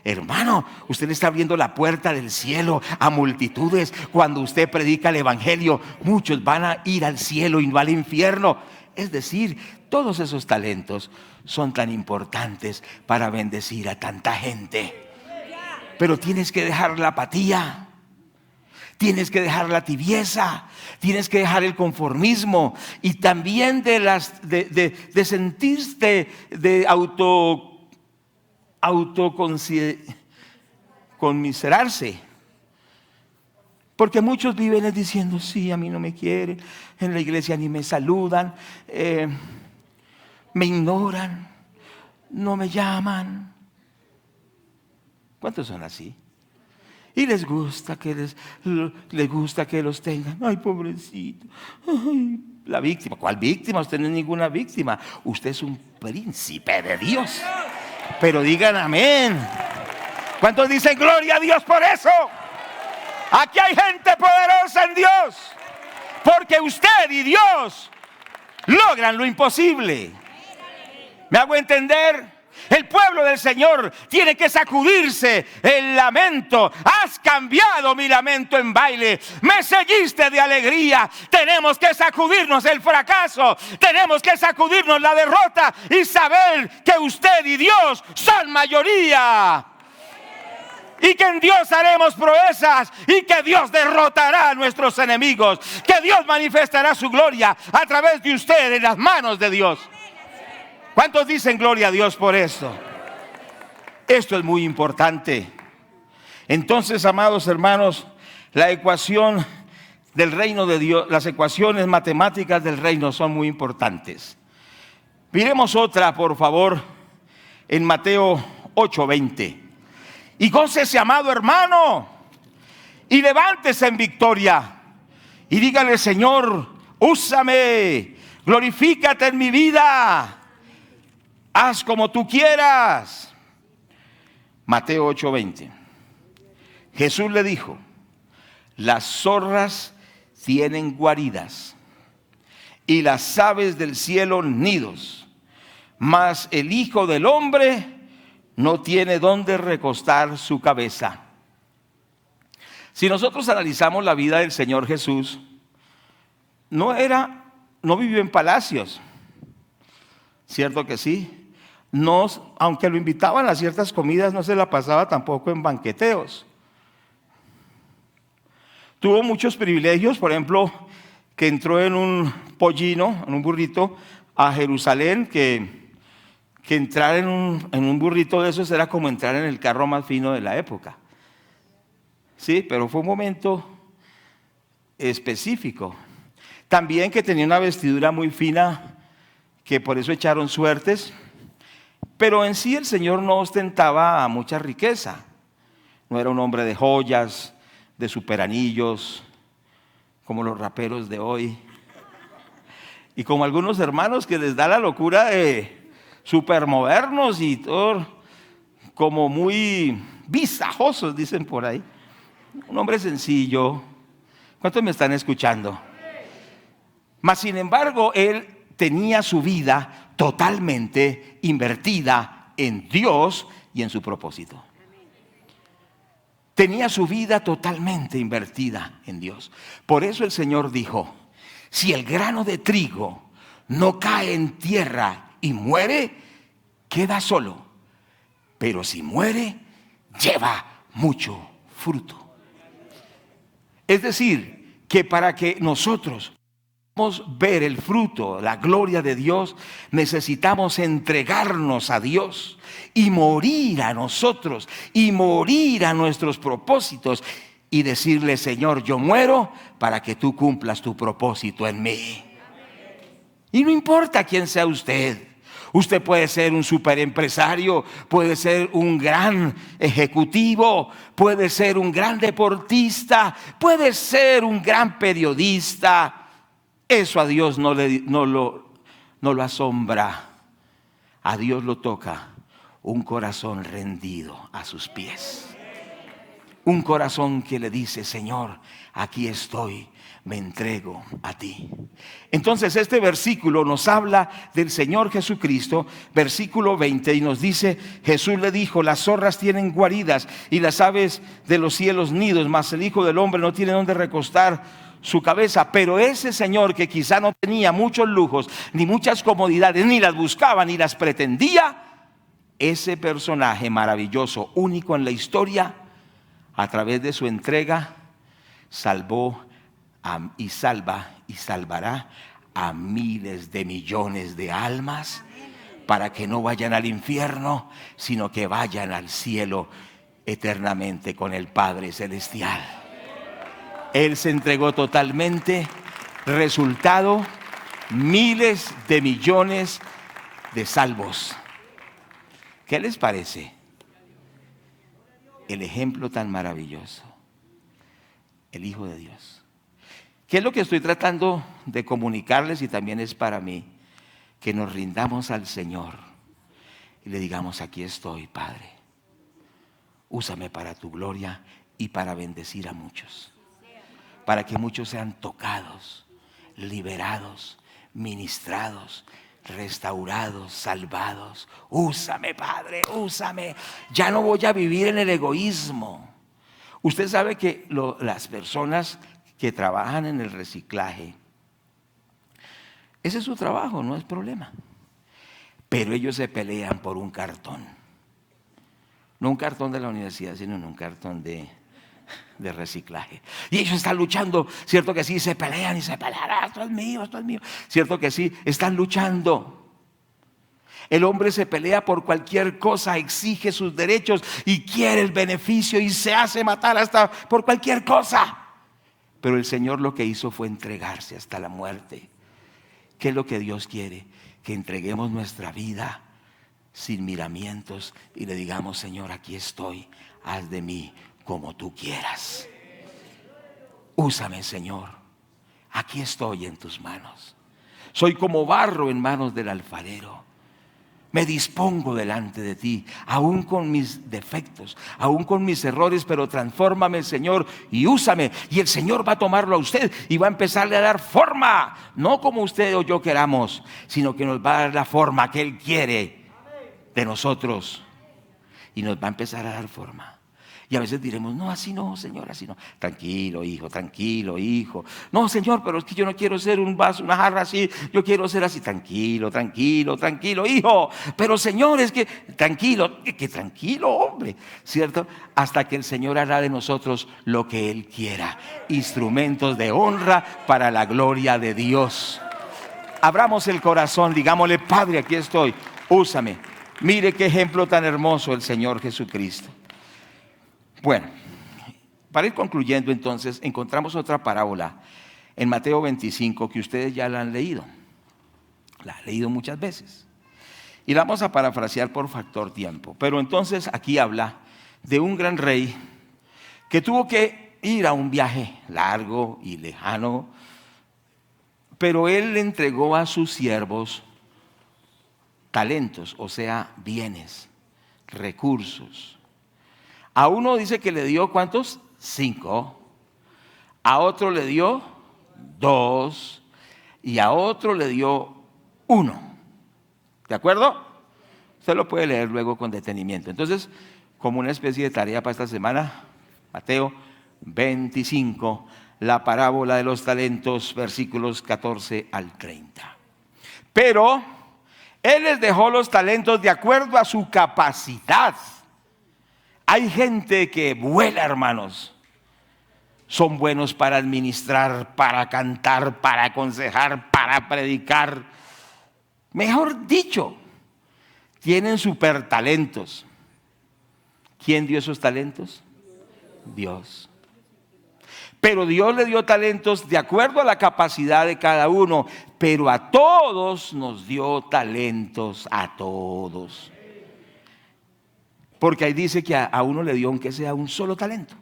Speaker 1: Hermano, usted le está abriendo la puerta del cielo a multitudes. Cuando usted predica el evangelio, muchos van a ir al cielo y no al infierno. Es decir, todos esos talentos son tan importantes para bendecir a tanta gente. Pero tienes que dejar la apatía, tienes que dejar la tibieza, tienes que dejar el conformismo y también de sentirte de conmiserarse. Porque muchos viven diciendo, sí, a mí no me quieren, en la iglesia ni me saludan, me ignoran, no me llaman. ¿Cuántos son así? Y les gusta que los tengan. Ay, pobrecito. Ay, la víctima. ¿Cuál víctima? Usted no es ninguna víctima. Usted es un príncipe de Dios. Pero digan amén. ¿Cuántos dicen gloria a Dios por eso? Aquí hay gente poderosa en Dios, porque usted y Dios logran lo imposible. ¿Me hago entender? El pueblo del Señor tiene que sacudirse el lamento. Has cambiado mi lamento en baile. Me seguiste de alegría. Tenemos que sacudirnos el fracaso. Tenemos que sacudirnos la derrota y saber que usted y Dios son mayoría. Y que en Dios haremos proezas y que Dios derrotará a nuestros enemigos. Que Dios manifestará su gloria a través de usted en las manos de Dios. ¿Cuántos dicen gloria a Dios por esto? Esto es muy importante. Entonces, amados hermanos, la ecuación del reino de Dios, las ecuaciones matemáticas del reino son muy importantes. Miremos otra, por favor, en Mateo 8:20. Y gócese, amado hermano, y levántese en victoria. Y dígale, Señor, úsame, glorifícate en mi vida. Haz como tú quieras. Mateo 8:20. Jesús le dijo: las zorras tienen guaridas y las aves del cielo nidos, mas el Hijo del Hombre no tiene dónde recostar su cabeza. Si nosotros analizamos la vida del Señor Jesús, no vivió en palacios, ¿cierto que sí? No, aunque lo invitaban a ciertas comidas, no se la pasaba tampoco en banqueteos. Tuvo muchos privilegios, por ejemplo, que entró en un pollino, en un burrito, a Jerusalén, que entrar en un burrito de esos era como entrar en el carro más fino de la época. Sí, pero fue un momento específico. También que tenía una vestidura muy fina, que por eso echaron suertes. Pero en sí el Señor no ostentaba mucha riqueza. No era un hombre de joyas, de superanillos, como los raperos de hoy. Y como algunos hermanos que les da la locura de supermodernos y todo, como muy visajosos, dicen por ahí. Un hombre sencillo. ¿Cuántos me están escuchando? Mas sin embargo, él tenía su vida totalmente invertida en Dios y en su propósito. Tenía su vida totalmente invertida en Dios. Por eso el Señor dijo: si el grano de trigo no cae en tierra y muere, queda solo. Pero si muere, lleva mucho fruto. Es decir, que para que nosotros podamos ver el fruto, la gloria de Dios, necesitamos entregarnos a Dios y morir a nosotros y morir a nuestros propósitos y decirle: Señor, yo muero para que tú cumplas tu propósito en mí. Y no importa quién sea usted. Usted puede ser un superempresario, puede ser un gran ejecutivo, puede ser un gran deportista, puede ser un gran periodista. Eso a Dios no lo asombra. A Dios lo toca un corazón rendido a sus pies. Un corazón que le dice: Señor, aquí estoy, me entrego a ti. Entonces este versículo nos habla del Señor Jesucristo, versículo 20, y nos dice: Jesús le dijo: las zorras tienen guaridas y las aves de los cielos nidos, mas el Hijo del Hombre no tiene donde recostar su cabeza. Pero ese Señor, que quizá no tenía muchos lujos, ni muchas comodidades, ni las buscaba, ni las pretendía, ese personaje maravilloso, único en la historia, a través de su entrega, salvó y salvará a miles de millones de almas, para que no vayan al infierno, sino que vayan al cielo eternamente con el Padre Celestial. Él se entregó totalmente. Resultado: miles de millones de salvos. ¿Qué les parece el ejemplo tan maravilloso? El Hijo de Dios. ¿Qué es lo que estoy tratando de comunicarles? Y también es para mí: que nos rindamos al Señor y le digamos: aquí estoy, Padre, úsame para tu gloria y para bendecir a muchos, para que muchos sean tocados, liberados, ministrados, restaurados, salvados. Úsame, Padre, úsame. Ya no voy a vivir en el egoísmo. Usted sabe que las personas que trabajan en el reciclaje, ese es su trabajo, no es problema. Pero ellos se pelean por un cartón. No un cartón de la universidad, sino en un cartón de reciclaje. Y ellos están luchando, cierto que sí, se pelean y se pelean: esto es mío, esto es mío. Cierto que sí, están luchando. El hombre se pelea por cualquier cosa, exige sus derechos y quiere el beneficio y se hace matar hasta por cualquier cosa. Pero el Señor lo que hizo fue entregarse hasta la muerte. ¿Qué es lo que Dios quiere? Que entreguemos nuestra vida sin miramientos y le digamos: Señor, aquí estoy, haz de mí como tú quieras. Úsame, Señor, aquí estoy en tus manos. Soy como barro en manos del alfarero. Me dispongo delante de ti, aún con mis defectos, aún con mis errores, pero transfórmame, Señor, y úsame. Y el Señor va a tomarlo a usted y va a empezarle a dar forma, no como usted o yo queramos, sino que nos va a dar la forma que Él quiere de nosotros. Y nos va a empezar a dar forma. Y a veces diremos, no, así no, Señor, así no. Tranquilo, hijo, tranquilo, hijo. No, Señor, pero es que yo no quiero ser un vaso, una jarra así. Yo quiero ser así. Tranquilo, tranquilo, tranquilo, hijo. Pero, Señor, es que tranquilo, que tranquilo, hombre. ¿Cierto? Hasta que el Señor hará de nosotros lo que Él quiera. Instrumentos de honra para la gloria de Dios. Abramos el corazón, digámosle, Padre, aquí estoy, úsame. Mire qué ejemplo tan hermoso el Señor Jesucristo. Bueno, para ir concluyendo entonces, encontramos otra parábola en Mateo 25 que ustedes ya la han leído. La han leído muchas veces. Y la vamos a parafrasear por factor tiempo. Pero entonces aquí habla de un gran rey que tuvo que ir a un viaje largo y lejano, pero él le entregó a sus siervos talentos, o sea, bienes, recursos. A uno dice que le dio, ¿cuántos? 5. A otro le dio 2. Y a otro le dio 1. ¿De acuerdo? Usted lo puede leer luego con detenimiento. Entonces, como una especie de tarea para esta semana, Mateo 25, la parábola de los talentos, versículos 14 al 30. Pero Él les dejó los talentos de acuerdo a su capacidad. Hay gente que vuela, hermanos. Son buenos para administrar, para cantar, para aconsejar, para predicar. Mejor dicho, tienen super talentos. ¿Quién dio esos talentos? Dios. Pero Dios le dio talentos de acuerdo a la capacidad de cada uno. Pero a todos nos dio talentos, a todos. Porque ahí dice que a uno le dio aunque sea un solo talento.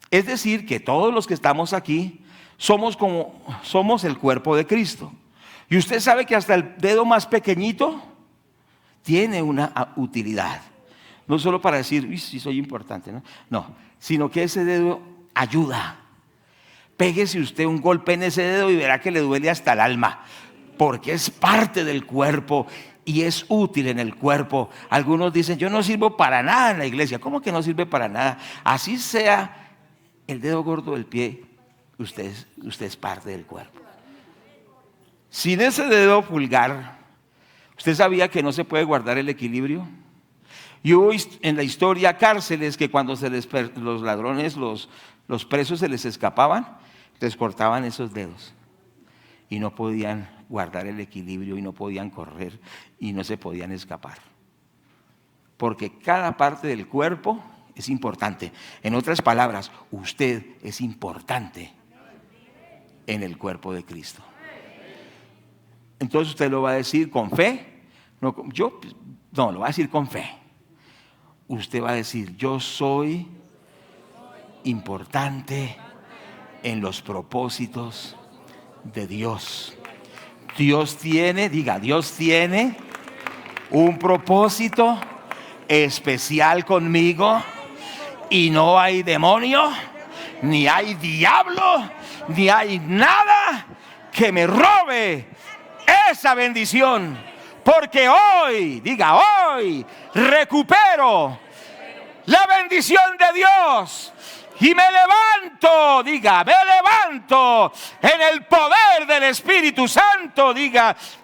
Speaker 1: Es decir, que todos los que estamos aquí somos el cuerpo de Cristo. Y usted sabe que hasta el dedo más pequeñito tiene una utilidad. No solo para decir, uy, sí soy importante, no, sino que ese dedo ayuda. Péguese usted un golpe en ese dedo y verá que le duele hasta el alma, porque es parte del cuerpo y es útil en el cuerpo. Algunos dicen, yo no sirvo para nada en la iglesia. ¿Cómo que no sirve para nada? Así sea el dedo gordo del pie, usted es parte del cuerpo. Sin ese dedo pulgar, ¿usted sabía que no se puede guardar el equilibrio? Y hubo en la historia cárceles que cuando los ladrones, los presos se les escapaban, les cortaban esos dedos y no podían guardar el equilibrio y no podían correr y no se podían escapar. Porque cada parte del cuerpo es importante. En otras palabras, usted es importante en el cuerpo de Cristo. Entonces usted lo va a decir con fe. No, lo va a decir con fe. Usted va a decir, yo soy importante en los propósitos de Dios. Dios tiene un propósito especial conmigo y no hay demonio, ni hay diablo, ni hay nada que me robe esa bendición. Porque hoy recupero la bendición de Dios y me levanto en el poder del Espíritu Santo,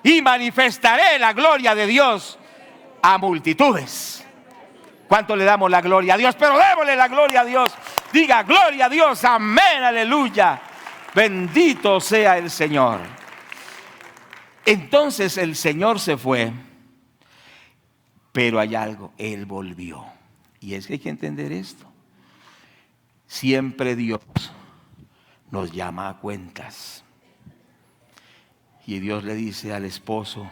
Speaker 1: y manifestaré la gloria de Dios a multitudes. ¿Cuánto le damos la gloria a Dios? Pero démosle la gloria a Dios. Diga, gloria a Dios, amén, aleluya. Bendito sea el Señor. Entonces el Señor se fue, pero hay algo, Él volvió. Y es que hay que entender esto. Siempre Dios nos llama a cuentas. Y Dios le dice al esposo,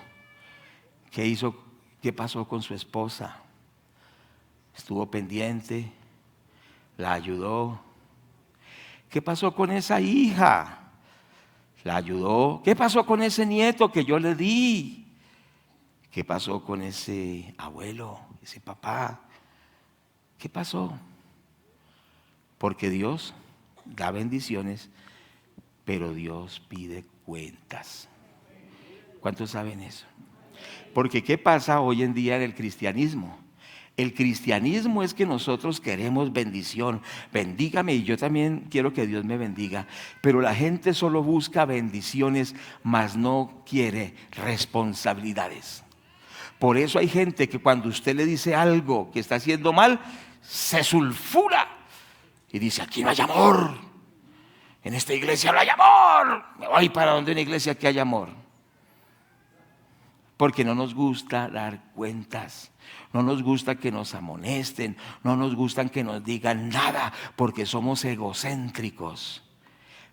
Speaker 1: ¿qué pasó con su esposa? Estuvo pendiente, la ayudó. ¿Qué pasó con esa hija? La ayudó. ¿Qué pasó con ese nieto que yo le di? ¿Qué pasó con ese abuelo, ese papá? ¿Qué pasó? Porque Dios da bendiciones, pero Dios pide cuentas. ¿Cuántos saben eso? Porque ¿qué pasa hoy en día en el cristianismo? El cristianismo es que nosotros queremos bendición. Bendígame y yo también quiero que Dios me bendiga. Pero la gente solo busca bendiciones, mas no quiere responsabilidades. Por eso hay gente que cuando usted le dice algo que está haciendo mal, se sulfura y dice: aquí no hay amor. En esta iglesia no hay amor. Me voy para donde una iglesia que haya amor. Porque no nos gusta dar cuentas, no nos gusta que nos amonesten, no nos gusta que nos digan nada, porque somos egocéntricos.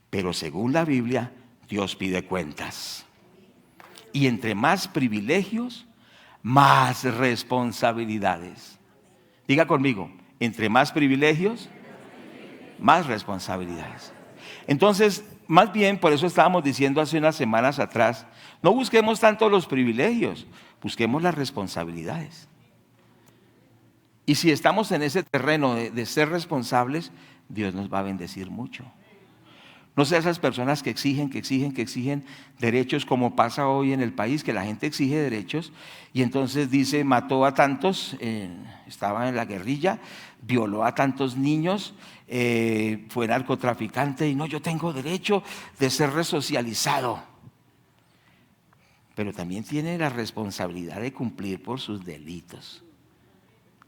Speaker 1: Pero según la Biblia, Dios pide cuentas. Y entre más privilegios, más responsabilidades. Diga conmigo, entre más privilegios, más responsabilidades. Entonces, más bien, por eso estábamos diciendo hace unas semanas atrás, no busquemos tanto los privilegios, busquemos las responsabilidades. Y si estamos en ese terreno de ser responsables, Dios nos va a bendecir mucho. No sea esas personas que exigen derechos, como pasa hoy en el país, que la gente exige derechos y entonces dice: mató a tantos, estaba en la guerrilla, violó a tantos niños, fue narcotraficante y no, yo tengo derecho de ser resocializado. Pero también tiene la responsabilidad de cumplir por sus delitos.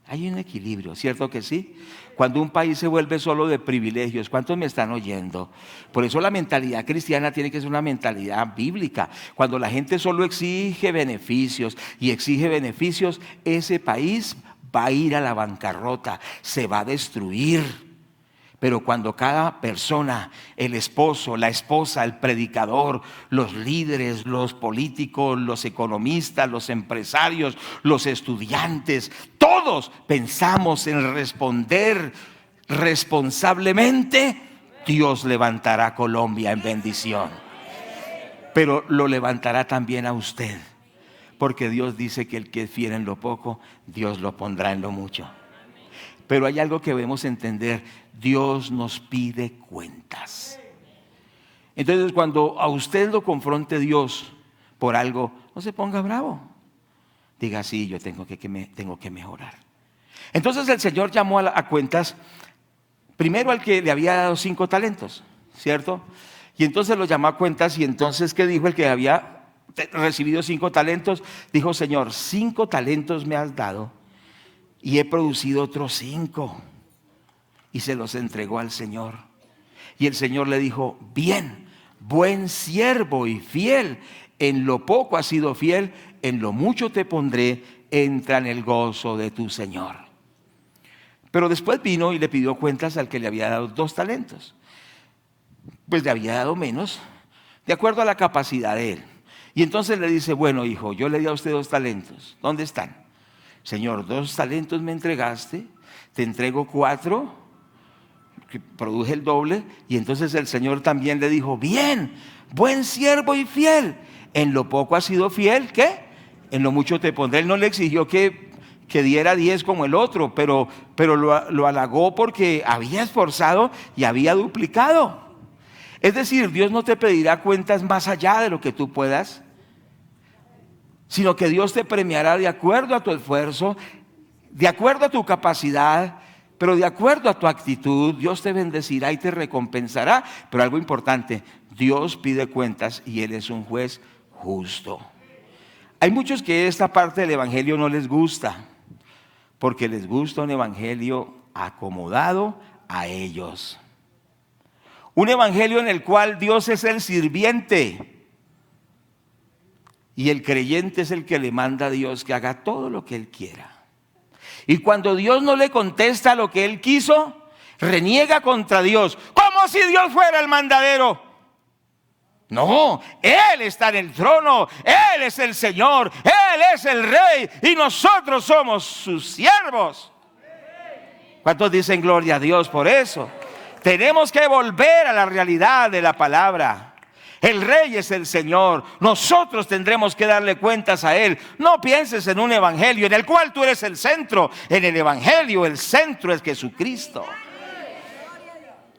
Speaker 1: Hay un equilibrio, ¿cierto que sí? Cuando un país se vuelve solo de privilegios, ¿cuántos me están oyendo? Por eso la mentalidad cristiana tiene que ser una mentalidad bíblica. Cuando la gente solo exige beneficios y exige beneficios, ese país va a ir a la bancarrota, se va a destruir. Pero cuando cada persona, el esposo, la esposa, el predicador, los líderes, los políticos, los economistas, los empresarios, los estudiantes, todos pensamos en responder responsablemente, Dios levantará a Colombia en bendición. Pero lo levantará también a usted, porque Dios dice que el que es fiel en lo poco, Dios lo pondrá en lo mucho. Pero hay algo que debemos entender: Dios nos pide cuentas. Entonces, cuando a usted lo confronte Dios por algo, no se ponga bravo. Diga: sí, yo tengo que mejorar. Entonces el Señor llamó a cuentas primero al que le había dado 5 talentos, ¿cierto? Y entonces lo llamó a cuentas. Y entonces, ¿qué dijo el que había recibido 5 talentos? Dijo: Señor, 5 talentos me has dado y he producido otros 5. Y se los entregó al Señor. Y el Señor le dijo: bien, buen siervo y fiel, en lo poco has sido fiel, en lo mucho te pondré, entra en el gozo de tu Señor. Pero después vino y le pidió cuentas al que le había dado 2 talentos. Pues le había dado menos, de acuerdo a la capacidad de él. Y entonces le dice: bueno, hijo, yo le di a usted 2 talentos, ¿dónde están? Señor, 2 talentos me entregaste, te entrego 4, que produje el doble. Y entonces el Señor también le dijo: bien, buen siervo y fiel, en lo poco has sido fiel, ¿qué? En lo mucho te pondré. Él no le exigió que diera 10 como el otro, pero lo halagó porque había esforzado y había duplicado. Es decir, Dios no te pedirá cuentas más allá de lo que tú puedas, sino que Dios te premiará de acuerdo a tu esfuerzo, de acuerdo a tu capacidad, pero de acuerdo a tu actitud. Dios te bendecirá y te recompensará. Pero algo importante: Dios pide cuentas y Él es un juez justo. Hay muchos que esta parte del evangelio no les gusta, porque les gusta un evangelio acomodado a ellos. Un evangelio en el cual Dios es el sirviente y el creyente es el que le manda a Dios que haga todo lo que Él quiera. Y cuando Dios no le contesta lo que Él quiso, reniega contra Dios, como si Dios fuera el mandadero. No, Él está en el trono, Él es el Señor, Él es el Rey y nosotros somos sus siervos. ¿Cuántos dicen gloria a Dios por eso? Tenemos que volver a la realidad de la palabra. El Rey es el Señor. Nosotros tendremos que darle cuentas a Él. No pienses en un evangelio en el cual tú eres el centro. En el evangelio el centro es Jesucristo.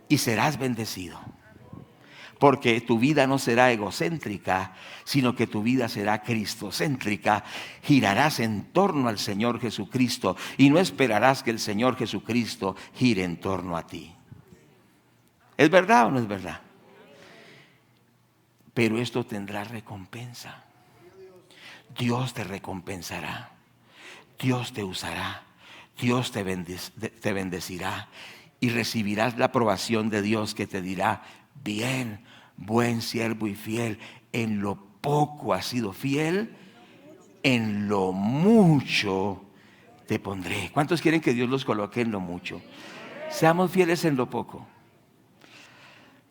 Speaker 1: Y serás bendecido. Porque tu vida no será egocéntrica, sino que tu vida será cristocéntrica. Girarás en torno al Señor Jesucristo y no esperarás que el Señor Jesucristo gire en torno a ti. ¿Es verdad o no es verdad? Pero esto tendrá recompensa. Dios te recompensará. Dios te usará. Dios te bendecirá. Y recibirás la aprobación de Dios que te dirá: bien, buen siervo y fiel, en lo poco has sido fiel, en lo mucho te pondré. ¿Cuántos quieren que Dios los coloque en lo mucho? Seamos fieles en lo poco.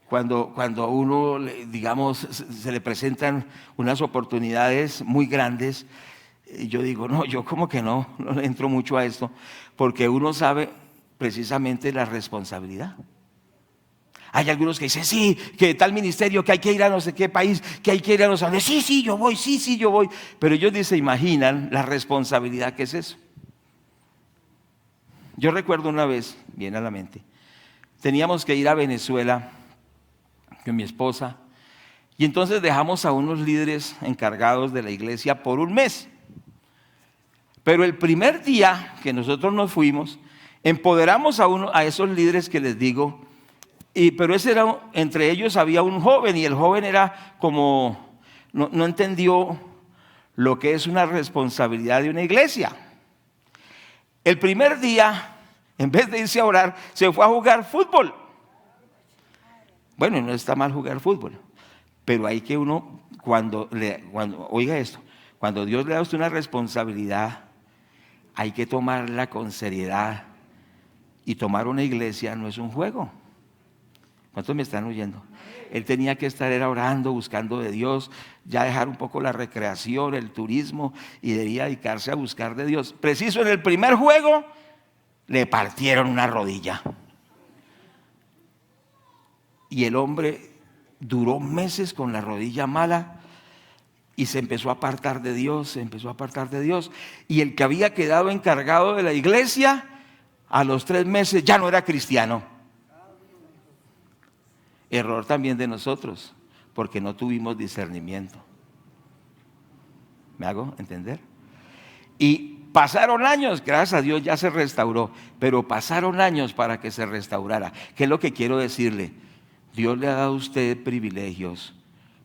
Speaker 1: Cuando a uno, digamos, se le presentan unas oportunidades muy grandes, yo digo, no, yo como que no entro mucho a esto, porque uno sabe precisamente la responsabilidad. Hay algunos que dicen, sí, que tal ministerio, que hay que ir a no sé qué país, que hay que ir a no sé dónde. Sí, yo voy, sí, yo voy. Pero ellos ni se imaginan la responsabilidad que es eso. Yo recuerdo una vez, viene a la mente, teníamos que ir a Venezuela con mi esposa, y entonces dejamos a unos líderes encargados de la iglesia por un mes. Pero el primer día que nosotros nos fuimos, empoderamos a esos líderes que les digo. Pero entre ellos había un joven, y el joven era como, no entendió lo que es una responsabilidad de una iglesia. El primer día, en vez de irse a orar, se fue a jugar fútbol. Bueno, no está mal jugar fútbol, pero hay que uno, oiga esto, cuando Dios le da a usted una responsabilidad, hay que tomarla con seriedad. Y tomar una iglesia no es un juego. ¿Cuántos me están oyendo? Él tenía que estar orando, buscando de Dios, ya dejar un poco la recreación, el turismo, y debía dedicarse a buscar de Dios. Preciso en el primer juego, le partieron una rodilla. Y el hombre duró meses con la rodilla mala y se empezó a apartar de Dios, Y el que había quedado encargado de la iglesia, a los 3 meses ya no era cristiano. Error también de nosotros, porque no tuvimos discernimiento. ¿Me hago entender? Y pasaron años, gracias a Dios ya se restauró, pero pasaron años para que se restaurara. ¿Qué es lo que quiero decirle? Dios le ha dado a usted privilegios,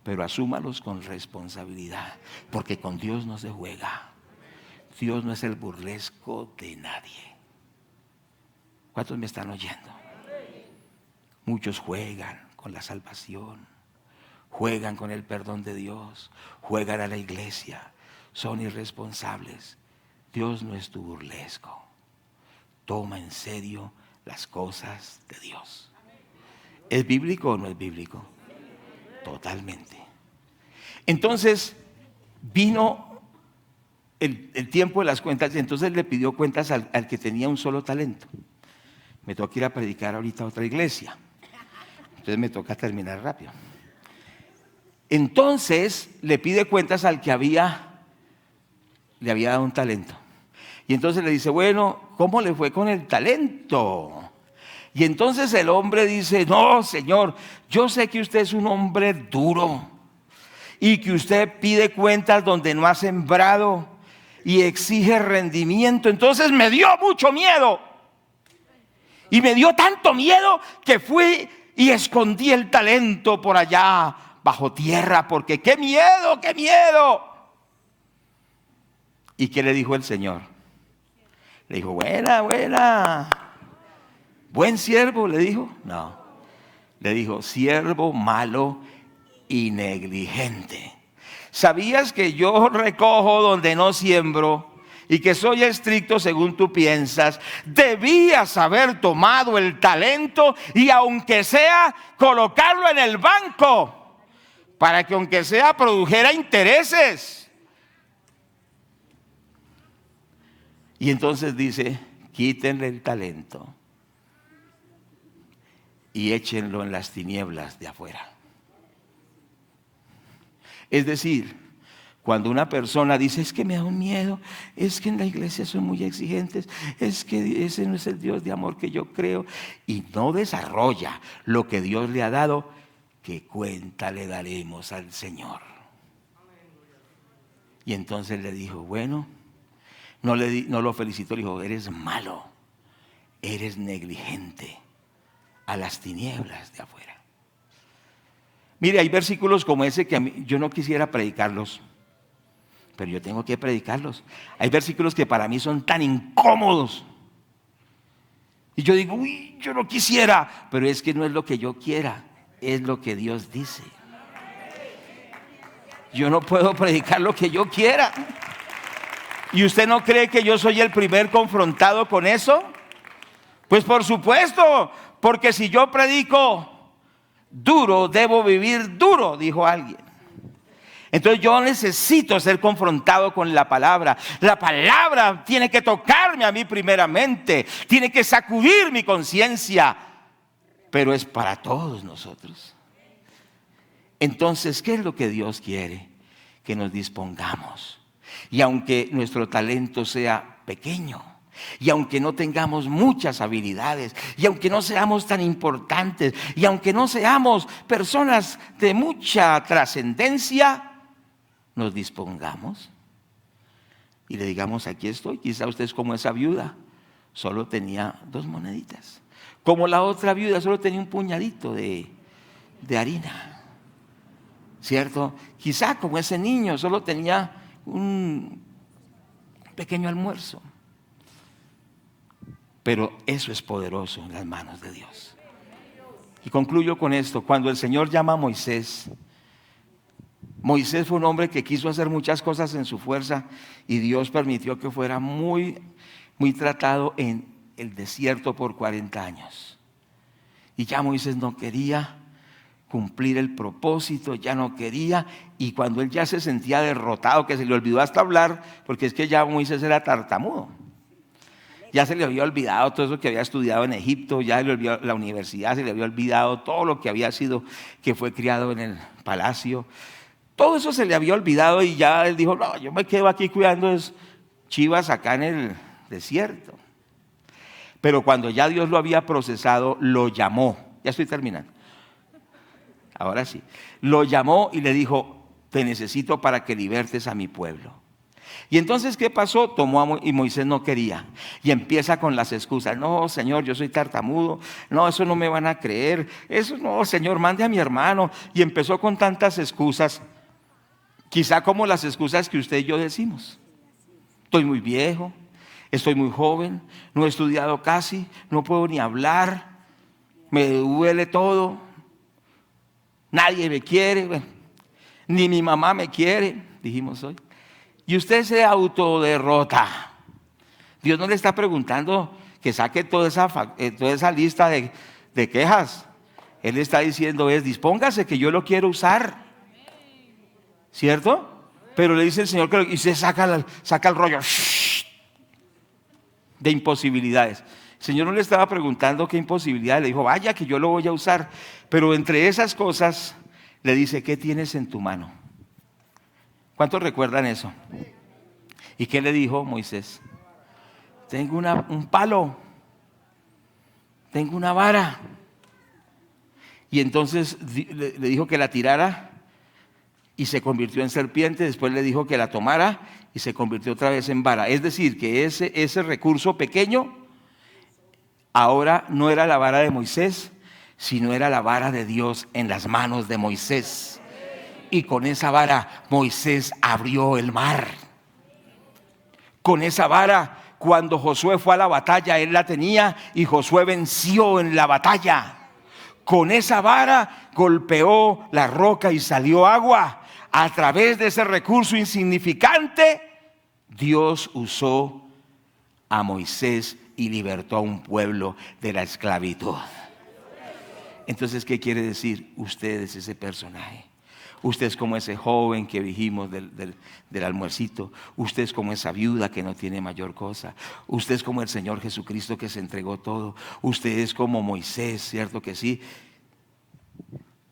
Speaker 1: pero asúmalos con responsabilidad, porque con Dios no se juega. Dios no es el burlesco de nadie. ¿Cuántos me están oyendo? Muchos juegan con la salvación, juegan con el perdón de Dios, juegan a la iglesia, son irresponsables. Dios no es tu burlesco. Toma en serio las cosas de Dios. ¿Es bíblico o no es bíblico? Totalmente. Entonces vino el tiempo de las cuentas, y entonces le pidió cuentas al que tenía un solo talento. Me toca ir a predicar ahorita a otra iglesia. Entonces me toca terminar rápido. Entonces le pide cuentas al que le había dado un talento. Y entonces le dice, bueno, ¿cómo le fue con el talento? Y entonces el hombre dice, no, señor, yo sé que usted es un hombre duro y que usted pide cuentas donde no ha sembrado y exige rendimiento. Entonces me dio mucho miedo. Y me dio tanto miedo que fui y escondí el talento por allá bajo tierra, porque ¡qué miedo, qué miedo! ¿Y qué le dijo el Señor? Le dijo, buena, buen siervo, le dijo. No, le dijo, siervo malo y negligente. ¿Sabías que yo recojo donde no siembro y que soy estricto según tú piensas? Debías haber tomado el talento y aunque sea colocarlo en el banco para que aunque sea produjera intereses. Y entonces dice, quítenle el talento y échenlo en las tinieblas de afuera. Es decir, cuando una persona dice, es que me da un miedo, es que en la iglesia son muy exigentes, es que ese no es el Dios de amor que yo creo, y no desarrolla lo que Dios le ha dado, ¿qué cuenta le daremos al Señor? Y entonces le dijo, bueno, no lo felicitó, le dijo, eres malo, eres negligente a las tinieblas de afuera. Mire, hay versículos como ese que yo no quisiera predicarlos, pero yo tengo que predicarlos. Hay versículos que para mí son tan incómodos. Y yo digo, uy, yo no quisiera, pero es que no es lo que yo quiera, es lo que Dios dice. Yo no puedo predicar lo que yo quiera. ¿Y usted no cree que yo soy el primer confrontado con eso? Pues por supuesto, porque si yo predico duro, debo vivir duro, dijo alguien. Entonces yo necesito ser confrontado con la palabra. La palabra tiene que tocarme a mí primeramente, tiene que sacudir mi conciencia, pero es para todos nosotros. Entonces, ¿qué es lo que Dios quiere? Que nos dispongamos. Y aunque nuestro talento sea pequeño, y aunque no tengamos muchas habilidades, y aunque no seamos tan importantes, y aunque no seamos personas de mucha trascendencia, nos dispongamos y le digamos, aquí estoy. Quizá usted es como esa viuda, solo tenía 2 moneditas. Como la otra viuda, solo tenía un puñadito de harina. ¿Cierto? Quizá como ese niño solo tenía un pequeño almuerzo. Pero eso es poderoso en las manos de Dios. Y concluyo con esto. Cuando el Señor llama a Moisés, Moisés fue un hombre que quiso hacer muchas cosas en su fuerza y Dios permitió que fuera muy, muy tratado en el desierto por 40 años. Y ya Moisés no quería cumplir el propósito, ya no quería, y cuando él ya se sentía derrotado, que se le olvidó hasta hablar, porque es que ya Moisés era tartamudo, ya se le había olvidado todo eso que había estudiado en Egipto, ya se le olvidó la universidad, se le había olvidado todo lo que había sido, que fue criado en el palacio, todo eso se le había olvidado y ya él dijo, no, yo me quedo aquí cuidando chivas acá en el desierto. Pero cuando ya Dios lo había procesado, lo llamó, ya estoy terminando. Ahora sí, lo llamó y le dijo, te necesito para que libertes a mi pueblo. Y entonces, ¿qué pasó? Y Moisés no quería. Y empieza con las excusas. No, Señor, yo soy tartamudo. No, eso no me van a creer. Eso no, Señor, mande a mi hermano. Y empezó con tantas excusas. Quizá como las excusas que usted y yo decimos. Estoy muy viejo, estoy muy joven, no he estudiado casi, no puedo ni hablar, me duele todo. Nadie me quiere, bueno, ni mi mamá me quiere, dijimos hoy. Y usted se autoderrota. Dios no le está preguntando que saque toda esa lista de quejas. Él le está diciendo dispóngase que yo lo quiero usar. ¿Cierto? Pero le dice el Señor y se saca el rollo de imposibilidades. El Señor no le estaba preguntando qué imposibilidades, le dijo, vaya que yo lo voy a usar. Pero entre esas cosas le dice, ¿qué tienes en tu mano? ¿Cuántos recuerdan eso? ¿Y qué le dijo Moisés? Tengo un palo, tengo una vara. Y entonces le dijo que la tirara y se convirtió en serpiente. Después le dijo que la tomara y se convirtió otra vez en vara. Es decir, que ese recurso pequeño ahora no era la vara de Moisés, sino era la vara de Dios en las manos de Moisés. Y con esa vara Moisés abrió el mar. Con esa vara, cuando Josué fue a la batalla, él la tenía y Josué venció en la batalla. Con esa vara golpeó la roca y salió agua. A través de ese recurso insignificante, Dios usó a Moisés y libertó a un pueblo de la esclavitud. Entonces, ¿qué quiere decir? Usted es ese personaje. Usted es como ese joven que dijimos del almuercito. Usted es como esa viuda que no tiene mayor cosa. Usted es como el Señor Jesucristo que se entregó todo. Usted es como Moisés, ¿cierto que sí?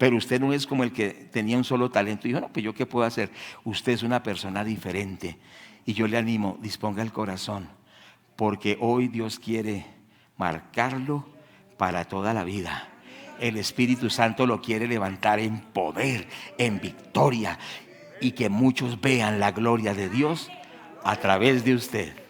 Speaker 1: Pero usted no es como el que tenía un solo talento. Y dijo, no, pues yo qué puedo hacer. Usted es una persona diferente. Y yo le animo, disponga el corazón, porque hoy Dios quiere marcarlo para toda la vida. El Espíritu Santo lo quiere levantar en poder, en victoria, y que muchos vean la gloria de Dios a través de usted.